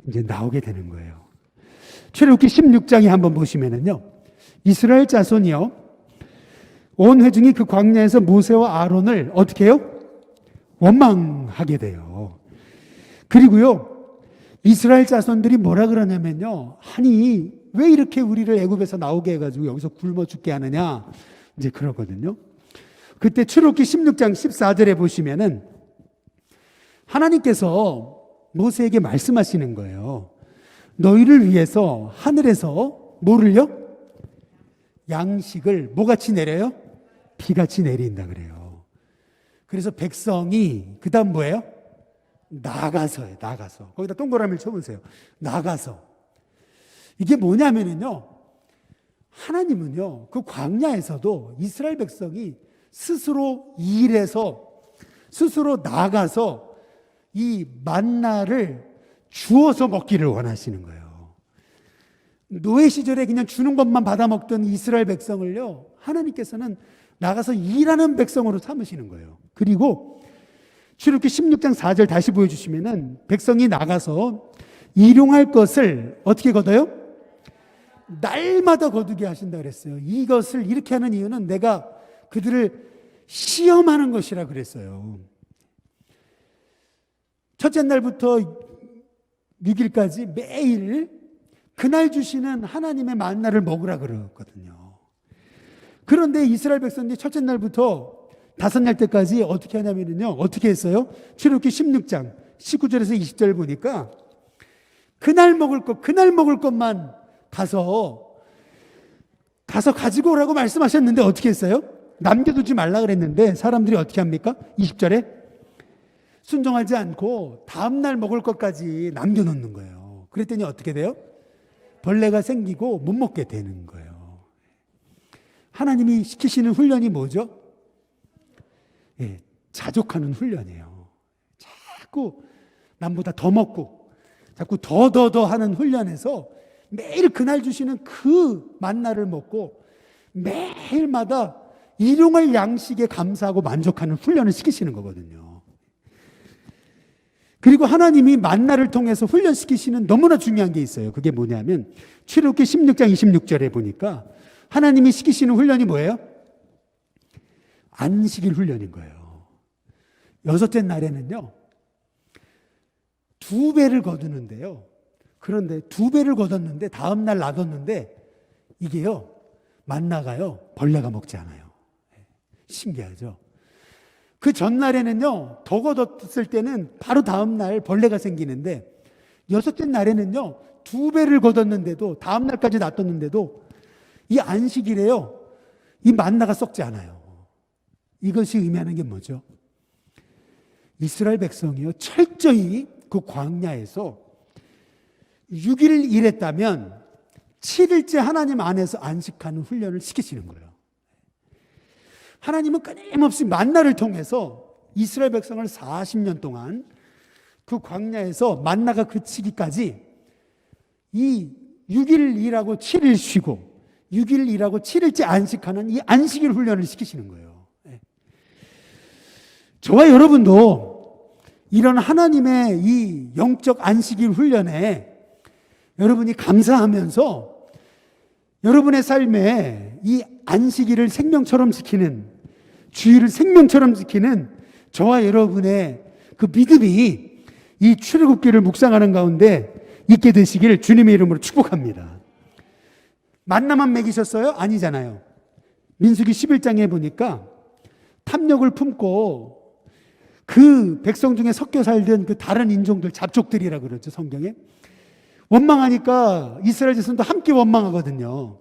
이제 나오게 되는 거예요. 출애굽기 16장에 한번 보시면은요, 이스라엘 자손이요, 온 회중이 그 광야에서 모세와 아론을 어떻게 해요? 원망하게 돼요. 그리고요, 이스라엘 자손들이 뭐라 그러냐면요, 아니 왜 이렇게 우리를 애굽에서 나오게 해가지고 여기서 굶어 죽게 하느냐, 이제 그러거든요. 그때 출애굽기 16장 14절에 보시면은 하나님께서 모세에게 말씀하시는 거예요. 너희를 위해서 하늘에서 뭐를요? 양식을 뭐같이 내려요? 비같이 내린다 그래요. 그래서 백성이 그 다음 뭐예요? 나가서요. 나가서. 거기다 동그라미를 쳐보세요. 나가서. 이게 뭐냐면요, 하나님은요 그 광야에서도 이스라엘 백성이 스스로 일해서 스스로 나가서 이 만나를 주어서 먹기를 원하시는 거예요. 노예 시절에 그냥 주는 것만 받아 먹던 이스라엘 백성을요, 하나님께서는 나가서 일하는 백성으로 삼으시는 거예요. 그리고 출애굽기 16장 4절 다시 보여주시면은 백성이 나가서 일용할 것을 어떻게 거둬요? 날마다 거두게 하신다 그랬어요. 이것을 이렇게 하는 이유는 내가 그들을 시험하는 것이라 그랬어요. 첫째 날부터 6일까지 매일 그날 주시는 하나님의 만나를 먹으라 그랬거든요. 그런데 이스라엘 백성들이 첫째 날부터 다섯 날 때까지 어떻게 하냐면요, 어떻게 했어요? 출애굽기 16장 19절에서 20절 보니까 그날 먹을 것만 가서 가지고 오라고 말씀하셨는데 어떻게 했어요? 남겨두지 말라 그랬는데 사람들이 어떻게 합니까? 20절에 순종하지 않고 다음날 먹을 것까지 남겨놓는 거예요. 그랬더니 어떻게 돼요? 벌레가 생기고 못 먹게 되는 거예요. 하나님이 시키시는 훈련이 뭐죠? 예, 자족하는 훈련이에요. 자꾸 남보다 더 먹고 자꾸 더 하는 훈련에서 매일 그날 주시는 그 만나를 먹고 매일마다 일용할 양식에 감사하고 만족하는 훈련을 시키시는 거거든요. 그리고 하나님이 만나를 통해서 훈련시키시는 너무나 중요한 게 있어요. 그게 뭐냐면 출애굽기 16장 26절에 보니까 하나님이 시키시는 훈련이 뭐예요? 안식일 훈련인 거예요. 여섯째 날에는요 2배를 거두는데요. 그런데 2배를 거뒀는데 다음 날 놔뒀는데 이게요 만나가요 벌레가 먹지 않아요. 신기하죠? 그 전날에는요 더 거뒀을 때는 바로 다음 날 벌레가 생기는데 여섯째 날에는요 2배를 거뒀는데도 다음 날까지 놔뒀는데도 이 안식일에요 이 만나가 썩지 않아요. 이것이 의미하는 게 뭐죠? 이스라엘 백성이요 철저히 그 광야에서 6일 일했다면 7일째 하나님 안에서 안식하는 훈련을 시키시는 거예요. 하나님은 끊임없이 만나를 통해서 이스라엘 백성을 40년 동안 그 광야에서 만나가 그치기까지 이 6일 일하고 7일 쉬고 6일 일하고 7일째 안식하는 이 안식일 훈련을 시키시는 거예요. 저와 여러분도 이런 하나님의 이 영적 안식일 훈련에 여러분이 감사하면서 여러분의 삶에 이 안식일을 생명처럼 지키는, 주일을 생명처럼 지키는 저와 여러분의 그 믿음이 이 출애굽기를 묵상하는 가운데 있게 되시길 주님의 이름으로 축복합니다. 만나만 먹이셨어요? 아니잖아요. 민수기 11장에 보니까 탐욕을 품고 그 백성 중에 섞여 살던 그 다른 인종들, 잡족들이라 그러죠, 성경에. 원망하니까 이스라엘 자손도 함께 원망하거든요.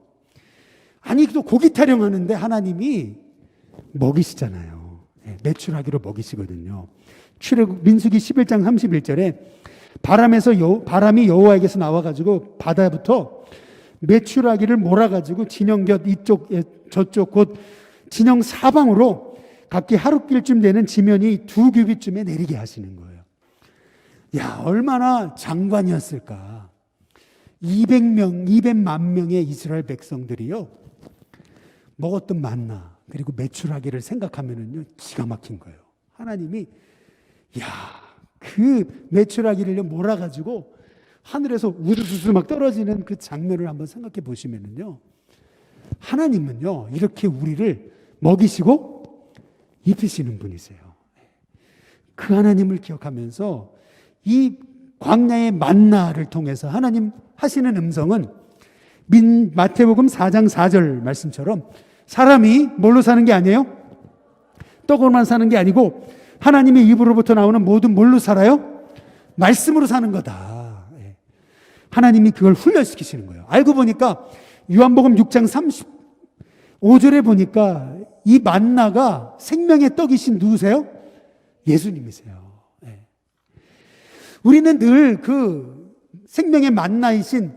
아니, 또 고기 타령하는데 하나님이 먹이시잖아요. 매출하기로 먹이시거든요. 민수기 11장 31절에 바람이 여호와에게서 나와가지고 바다부터 메추라기를 몰아가지고 진영 곁 이쪽 저쪽 곧 진영 사방으로 각기 하룻길쯤 되는 지면이 2규빗쯤에 내리게 하시는 거예요. 야, 얼마나 장관이었을까. 200만 명의 이스라엘 백성들이요 먹었던 만나 그리고 메추라기를 생각하면은요 기가 막힌 거예요. 하나님이 그 메추라기를 몰아가지고 하늘에서 우두두두 막 떨어지는 그 장면을 한번 생각해 보시면은요 하나님은요 이렇게 우리를 먹이시고 입히시는 분이세요. 그 하나님을 기억하면서 이 광야의 만나를 통해서 하나님 하시는 음성은 마태복음 4장 4절 말씀처럼 사람이 뭘로 사는 게 아니에요? 떡으로만 사는 게 아니고 하나님의 입으로부터 나오는 모든 뭘로 살아요? 말씀으로 사는 거다. 하나님이 그걸 훈련시키시는 거예요. 알고 보니까 요한복음 6장 35절에 보니까 이 만나가 생명의 떡이신 누구세요? 예수님이세요. 우리는 늘 그 생명의 만나이신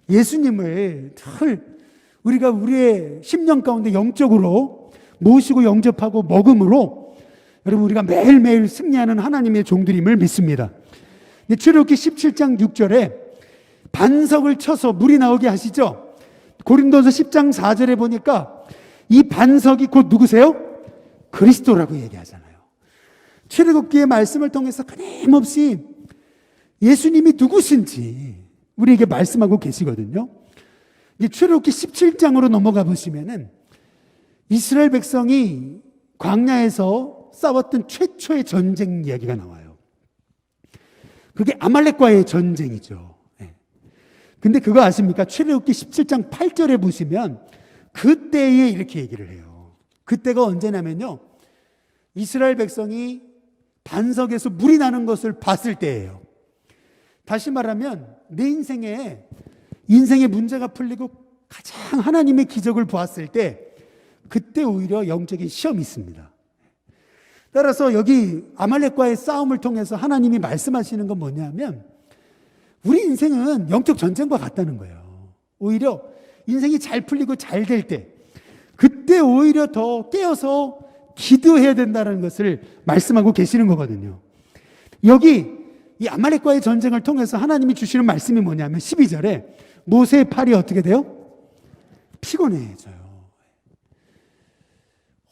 예수님을 늘 우리가 우리의 심령 가운데 영적으로 모시고 영접하고 먹음으로 여러분 우리가 매일매일 승리하는 하나님의 종들임을 믿습니다. 출애굽기 17장 6절에 반석을 쳐서 물이 나오게 하시죠. 고린도서 10장 4절에 보니까 이 반석이 곧 누구세요? 그리스도라고 얘기하잖아요. 출애굽기의 말씀을 통해서 끊임없이 예수님이 누구신지 우리에게 말씀하고 계시거든요. 출애굽기 17장으로 넘어가 보시면은 이스라엘 백성이 광야에서 싸웠던 최초의 전쟁 이야기가 나와요. 그게 아말렉과의 전쟁이죠. 근데 그거 아십니까? 출애굽기 17장 8절에 보시면 그때에 이렇게 얘기를 해요. 그때가 언제냐면요, 이스라엘 백성이 반석에서 물이 나는 것을 봤을 때예요. 다시 말하면 내 인생의 문제가 풀리고 가장 하나님의 기적을 보았을 때 그때 오히려 영적인 시험이 있습니다. 따라서 여기 아말렉과의 싸움을 통해서 하나님이 말씀하시는 건 뭐냐면 우리 인생은 영적 전쟁과 같다는 거예요. 오히려 인생이 잘 풀리고 잘 될 때 그때 오히려 더 깨어서 기도해야 된다는 것을 말씀하고 계시는 거거든요. 여기 이 아말렉과의 전쟁을 통해서 하나님이 주시는 말씀이 뭐냐면 12절에 모세의 팔이 어떻게 돼요? 피곤해져요.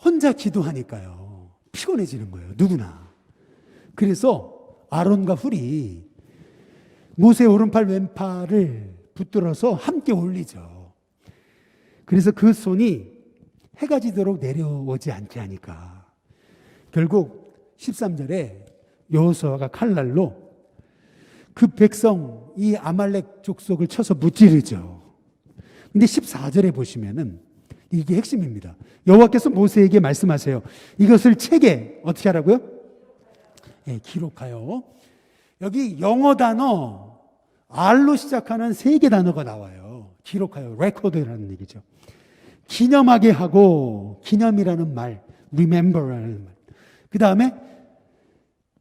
혼자 기도하니까요. 피곤해지는 거예요. 누구나. 그래서 아론과 훌이 모세의 오른팔 왼팔을 붙들어서 함께 올리죠. 그래서 그 손이 해가 지도록 내려오지 않게 하니까 결국 13절에 여호수아가 칼날로 그 백성 이 아말렉 족속을 쳐서 무찌르죠. 근데 14절에 보시면은 이게 핵심입니다. 여호와께서 모세에게 말씀하세요. 이것을 책에 어떻게 하라고요? 기록하여. 여기 영어 단어 R로 시작하는 3개 단어가 나와요. 기록하여, record라는 얘기죠. 기념하게 하고, 기념이라는 말, remember라는 말. 그 다음에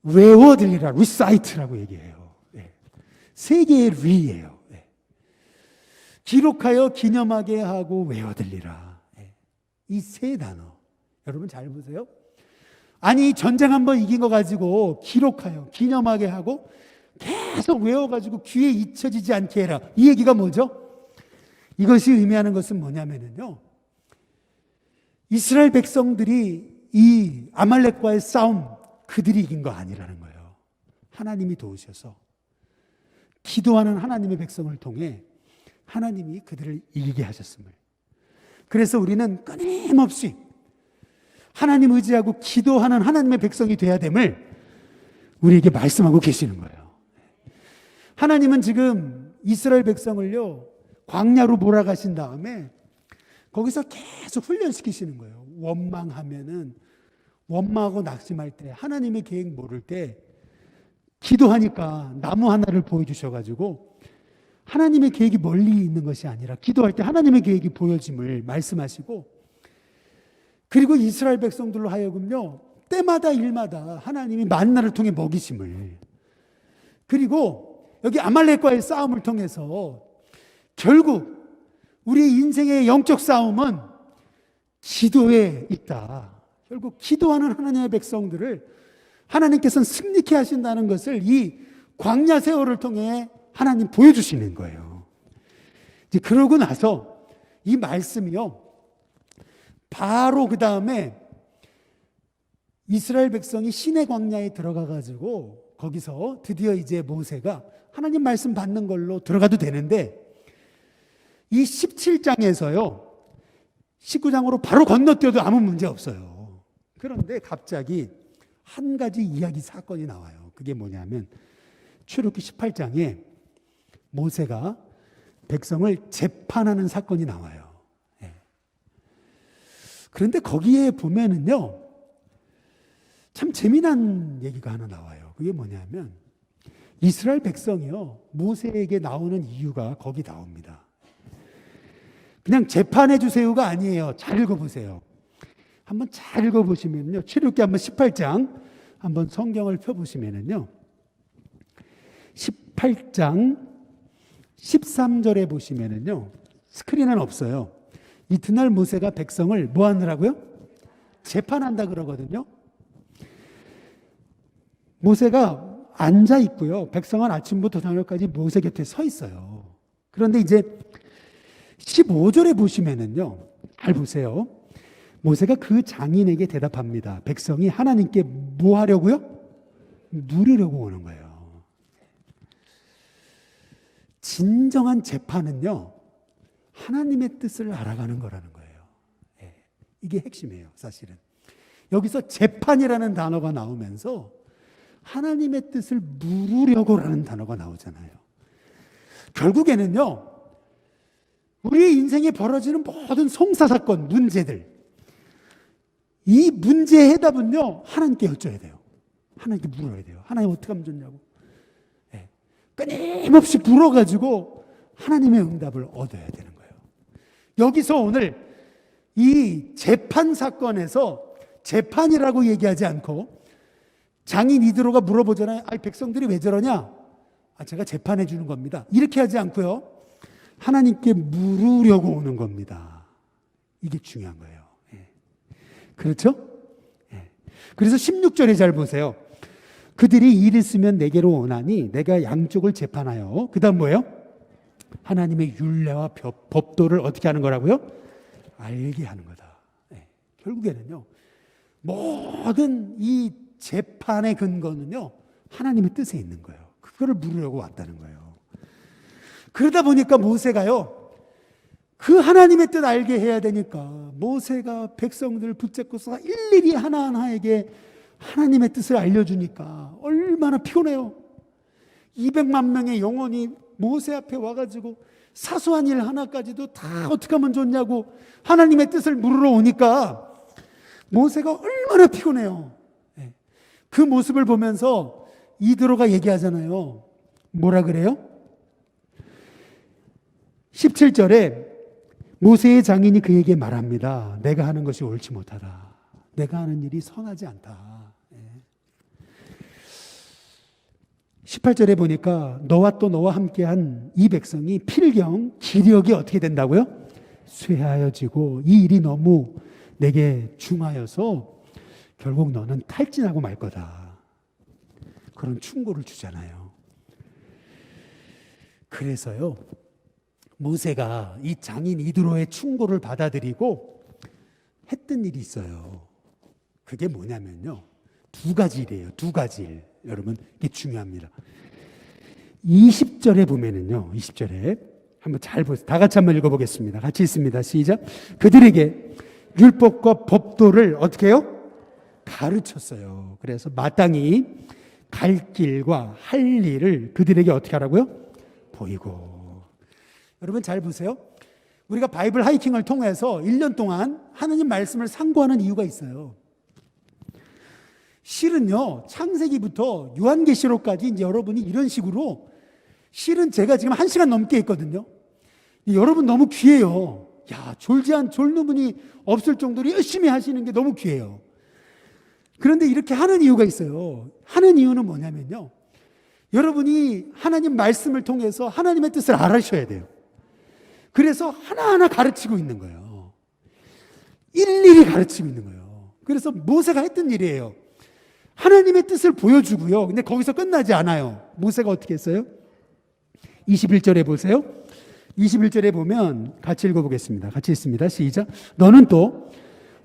외워들리라, recite라고 얘기해요. 3개의 re예요. 기록하여, 기념하게 하고, 외워들리라. 이 3단어. 여러분 잘 보세요. 아니, 전쟁 한번 이긴 거 가지고 기록하여, 기념하게 하고, 계속 외워가지고 귀에 잊혀지지 않게 해라. 이 얘기가 뭐죠? 이것이 의미하는 것은 뭐냐면요, 이스라엘 백성들이 이 아말렉과의 싸움, 그들이 이긴 거 아니라는 거예요. 하나님이 도우셔서 기도하는 하나님의 백성을 통해 하나님이 그들을 이기게 하셨음을. 그래서 우리는 끊임없이 하나님 의지하고 기도하는 하나님의 백성이 돼야 됨을 우리에게 말씀하고 계시는 거예요. 하나님은 지금 이스라엘 백성을요, 광야로 몰아가신 다음에 거기서 계속 훈련시키시는 거예요. 원망하고 낙심할 때, 하나님의 계획 모를 때 기도하니까 나무 하나를 보여주셔가지고 하나님의 계획이 멀리 있는 것이 아니라 기도할 때 하나님의 계획이 보여짐을 말씀하시고, 그리고 이스라엘 백성들로 하여금요, 때마다 일마다 하나님이 만나를 통해 먹이심을, 그리고 여기 아말렉과의 싸움을 통해서 결국 우리 인생의 영적 싸움은 기도에 있다. 결국 기도하는 하나님의 백성들을 하나님께서는 승리케 하신다는 것을 이 광야 세월을 통해 하나님 보여주시는 거예요. 이제 그러고 나서 이 말씀이요, 바로 그 다음에 이스라엘 백성이 시내 광야에 들어가 가지고 거기서 드디어 이제 모세가 하나님 말씀 받는 걸로 들어가도 되는데, 이 17장에서요 19장으로 바로 건너뛰어도 아무 문제 없어요. 그런데 갑자기 한 가지 이야기 사건이 나와요. 그게 뭐냐면 출애굽기 18장에 모세가 백성을 재판하는 사건이 나와요. 예. 그런데 거기에 보면은요, 참 재미난 얘기가 하나 나와요. 그게 뭐냐면 이스라엘 백성이요, 모세에게 나오는 이유가 거기 나옵니다. 그냥 재판해 주세요가 아니에요. 잘 읽어보세요. 한번 잘 읽어보시면요, 출애굽기 한번 18장 한번 성경을 펴보시면은요, 18장 13절에 보시면은요, 스크린은 없어요. 이튿날 모세가 백성을 뭐 하느라고요? 재판한다 그러거든요. 모세가 앉아 있고요, 백성은 아침부터 저녁까지 모세 곁에 서 있어요. 그런데 이제 15절에 보시면은요, 잘 보세요. 모세가 그 장인에게 대답합니다. 백성이 하나님께 뭐 하려고요? 물으려고 오는 거예요. 진정한 재판은요, 하나님의 뜻을 알아가는 거라는 거예요. 예, 이게 핵심이에요, 사실은. 여기서 재판이라는 단어가 나오면서 하나님의 뜻을 물으려고라는 단어가 나오잖아요. 결국에는요, 우리의 인생에 벌어지는 모든 송사사건, 문제들, 이 문제의 해답은요, 하나님께 여쭤야 돼요. 하나님께 물어야 돼요. 하나님 어떻게 하면 좋냐고. 네. 끊임없이 물어가지고 하나님의 응답을 얻어야 되는 거예요. 여기서 오늘 이 재판 사건에서 재판이라고 얘기하지 않고 장인 이드로가 물어보잖아요. 백성들이 왜 저러냐? 제가 재판해 주는 겁니다. 이렇게 하지 않고요, 하나님께 물으려고 오는 겁니다. 이게 중요한 거예요. 그렇죠? 그래서 16절에 잘 보세요. 그들이 일 있으면 내게로 오나니 내가 양쪽을 재판하여, 그 다음 뭐예요? 하나님의 율례와 법도를 어떻게 하는 거라고요? 알게 하는 거다. 결국에는요, 모든 이 재판의 근거는요, 하나님의 뜻에 있는 거예요. 그거를 물으려고 왔다는 거예요. 그러다 보니까 모세가요, 그 하나님의 뜻 알게 해야 되니까 모세가 백성들을 붙잡고서 일일이 하나하나에게 하나님의 뜻을 알려주니까 얼마나 피곤해요. 200만 명의 영혼이 모세 앞에 와가지고 사소한 일 하나까지도 다 어떻게 하면 좋냐고 하나님의 뜻을 물으러 오니까 모세가 얼마나 피곤해요. 그 모습을 보면서 이드로가 얘기하잖아요. 뭐라 그래요? 17절에 모세의 장인이 그에게 말합니다. 내가 하는 것이 옳지 못하다. 내가 하는 일이 선하지 않다. 18절에 보니까 너와 또 너와 함께한 이 백성이 필경 기력이 어떻게 된다고요? 쇠하여지고 이 일이 너무 내게 중하여서 결국 너는 탈진하고 말 거다. 그런 충고를 주잖아요. 그래서요, 모세가 이 장인 이드로의 충고를 받아들이고 했던 일이 있어요. 그게 뭐냐면요, 두 가지 일이에요. 두 가지 일. 여러분, 이게 중요합니다. 20절에 보면은요, 20절에 한번 잘 보세요. 다 같이 한번 읽어보겠습니다. 같이 있습니다. 시작. 그들에게 율법과 법도를 어떻게 해요? 가르쳤어요. 그래서 마땅히 갈 길과 할 일을 그들에게 어떻게 하라고요? 보이고. 여러분 잘 보세요. 우리가 바이블 하이킹을 통해서 1년 동안 하나님 말씀을 상고하는 이유가 있어요. 실은요, 창세기부터 요한계시록까지 이제 여러분이 이런 식으로, 실은 제가 지금 1시간 넘게 했거든요. 여러분 너무 귀해요. 졸지한 졸누분이 없을 정도로 열심히 하시는 게 너무 귀해요. 그런데 이렇게 하는 이유가 있어요. 하는 이유는 뭐냐면요, 여러분이 하나님 말씀을 통해서 하나님의 뜻을 알아셔야 돼요. 그래서 하나하나 가르치고 있는 거예요. 일일이 가르치고 있는 거예요. 그래서 모세가 했던 일이에요. 하나님의 뜻을 보여주고요. 근데 거기서 끝나지 않아요. 모세가 어떻게 했어요? 21절에 보세요. 21절에 보면 같이 읽어보겠습니다. 같이 있습니다. 시작. 너는 또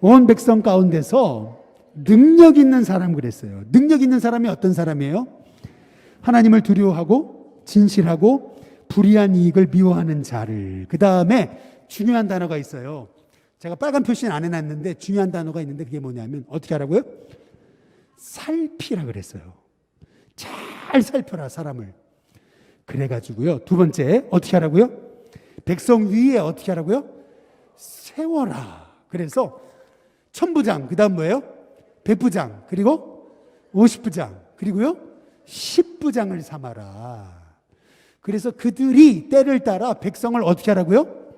온 백성 가운데서 능력 있는 사람 그랬어요. 능력 있는 사람이 어떤 사람이에요? 하나님을 두려워하고 진실하고 불의한 이익을 미워하는 자를. 그 다음에 중요한 단어가 있어요. 제가 빨간 표시는 안 해놨는데 중요한 단어가 있는데 그게 뭐냐면 어떻게 하라고요? 살피라 그랬어요. 잘 살펴라 사람을. 그래가지고요. 두 번째 어떻게 하라고요? 백성 위에 어떻게 하라고요? 세워라. 그래서 천부장, 그 다음 뭐예요? 백부장, 그리고 50부장, 그리고요 10부장을 삼아라. 그래서 그들이 때를 따라 백성을 어떻게 하라고요?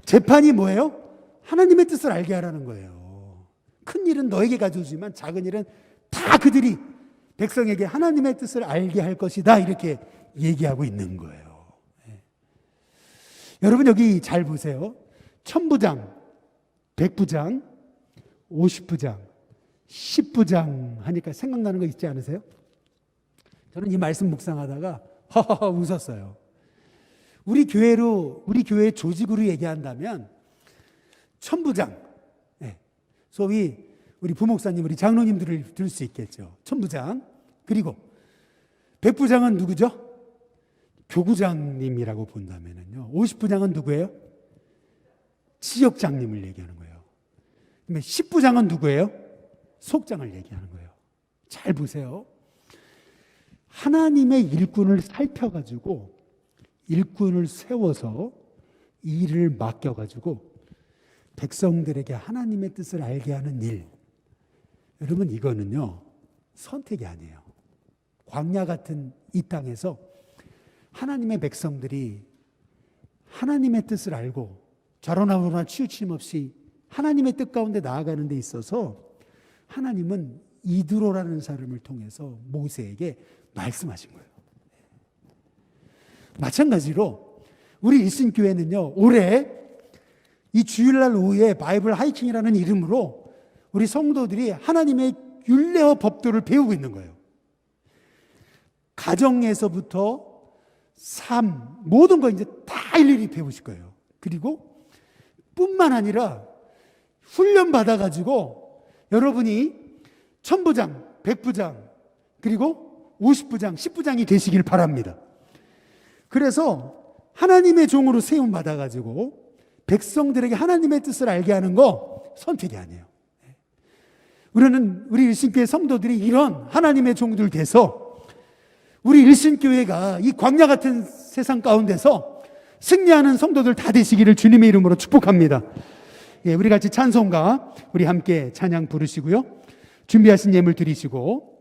재판이 뭐예요? 하나님의 뜻을 알게 하라는 거예요. 큰 일은 너에게 가져오지만 작은 일은 다 그들이 백성에게 하나님의 뜻을 알게 할 것이다. 이렇게 얘기하고 있는 거예요. 여러분 여기 잘 보세요. 천부장, 백부장, 50부장, 10부장 하니까 생각나는 거 있지 않으세요? 저는 이 말씀 묵상하다가 허허허 웃었어요. 우리 교회 조직으로 얘기한다면 천부장, 소위 우리 부목사님, 우리 장로님들을 들 수 있겠죠. 천부장. 그리고 백부장은 누구죠? 교구장님이라고 본다면요. 50부장은 누구예요? 지역장님을 얘기하는 거예요. 그러면 10부장은 누구예요? 속장을 얘기하는 거예요. 잘 보세요. 하나님의 일꾼을 살펴가지고 일꾼을 세워서 일을 맡겨가지고 백성들에게 하나님의 뜻을 알게 하는 일. 여러분 이거는요 선택이 아니에요. 광야 같은 이 땅에서 하나님의 백성들이 하나님의 뜻을 알고 좌로나로나 치우침 없이 하나님의 뜻 가운데 나아가는 데 있어서 하나님은 이드로라는 사람을 통해서 모세에게 말씀하신 거예요. 마찬가지로 우리 일신교회는요 올해 이 주일날 오후에 바이블 하이킹이라는 이름으로 우리 성도들이 하나님의 율례와 법도를 배우고 있는 거예요. 가정에서부터 삶 모든 거 이제 다 일일이 배우실 거예요. 그리고 뿐만 아니라 훈련 받아가지고 여러분이 천부장, 백부장, 그리고 50부장, 10부장이 되시길 바랍니다. 그래서 하나님의 종으로 세움 받아가지고 백성들에게 하나님의 뜻을 알게 하는 거 선택이 아니에요. 우리 일신교회 성도들이 이런 하나님의 종들 돼서 우리 일신교회가 이 광야 같은 세상 가운데서 승리하는 성도들 다 되시기를 주님의 이름으로 축복합니다. 우리 같이 찬송가 우리 함께 찬양 부르시고요. 준비하신 예물 드리시고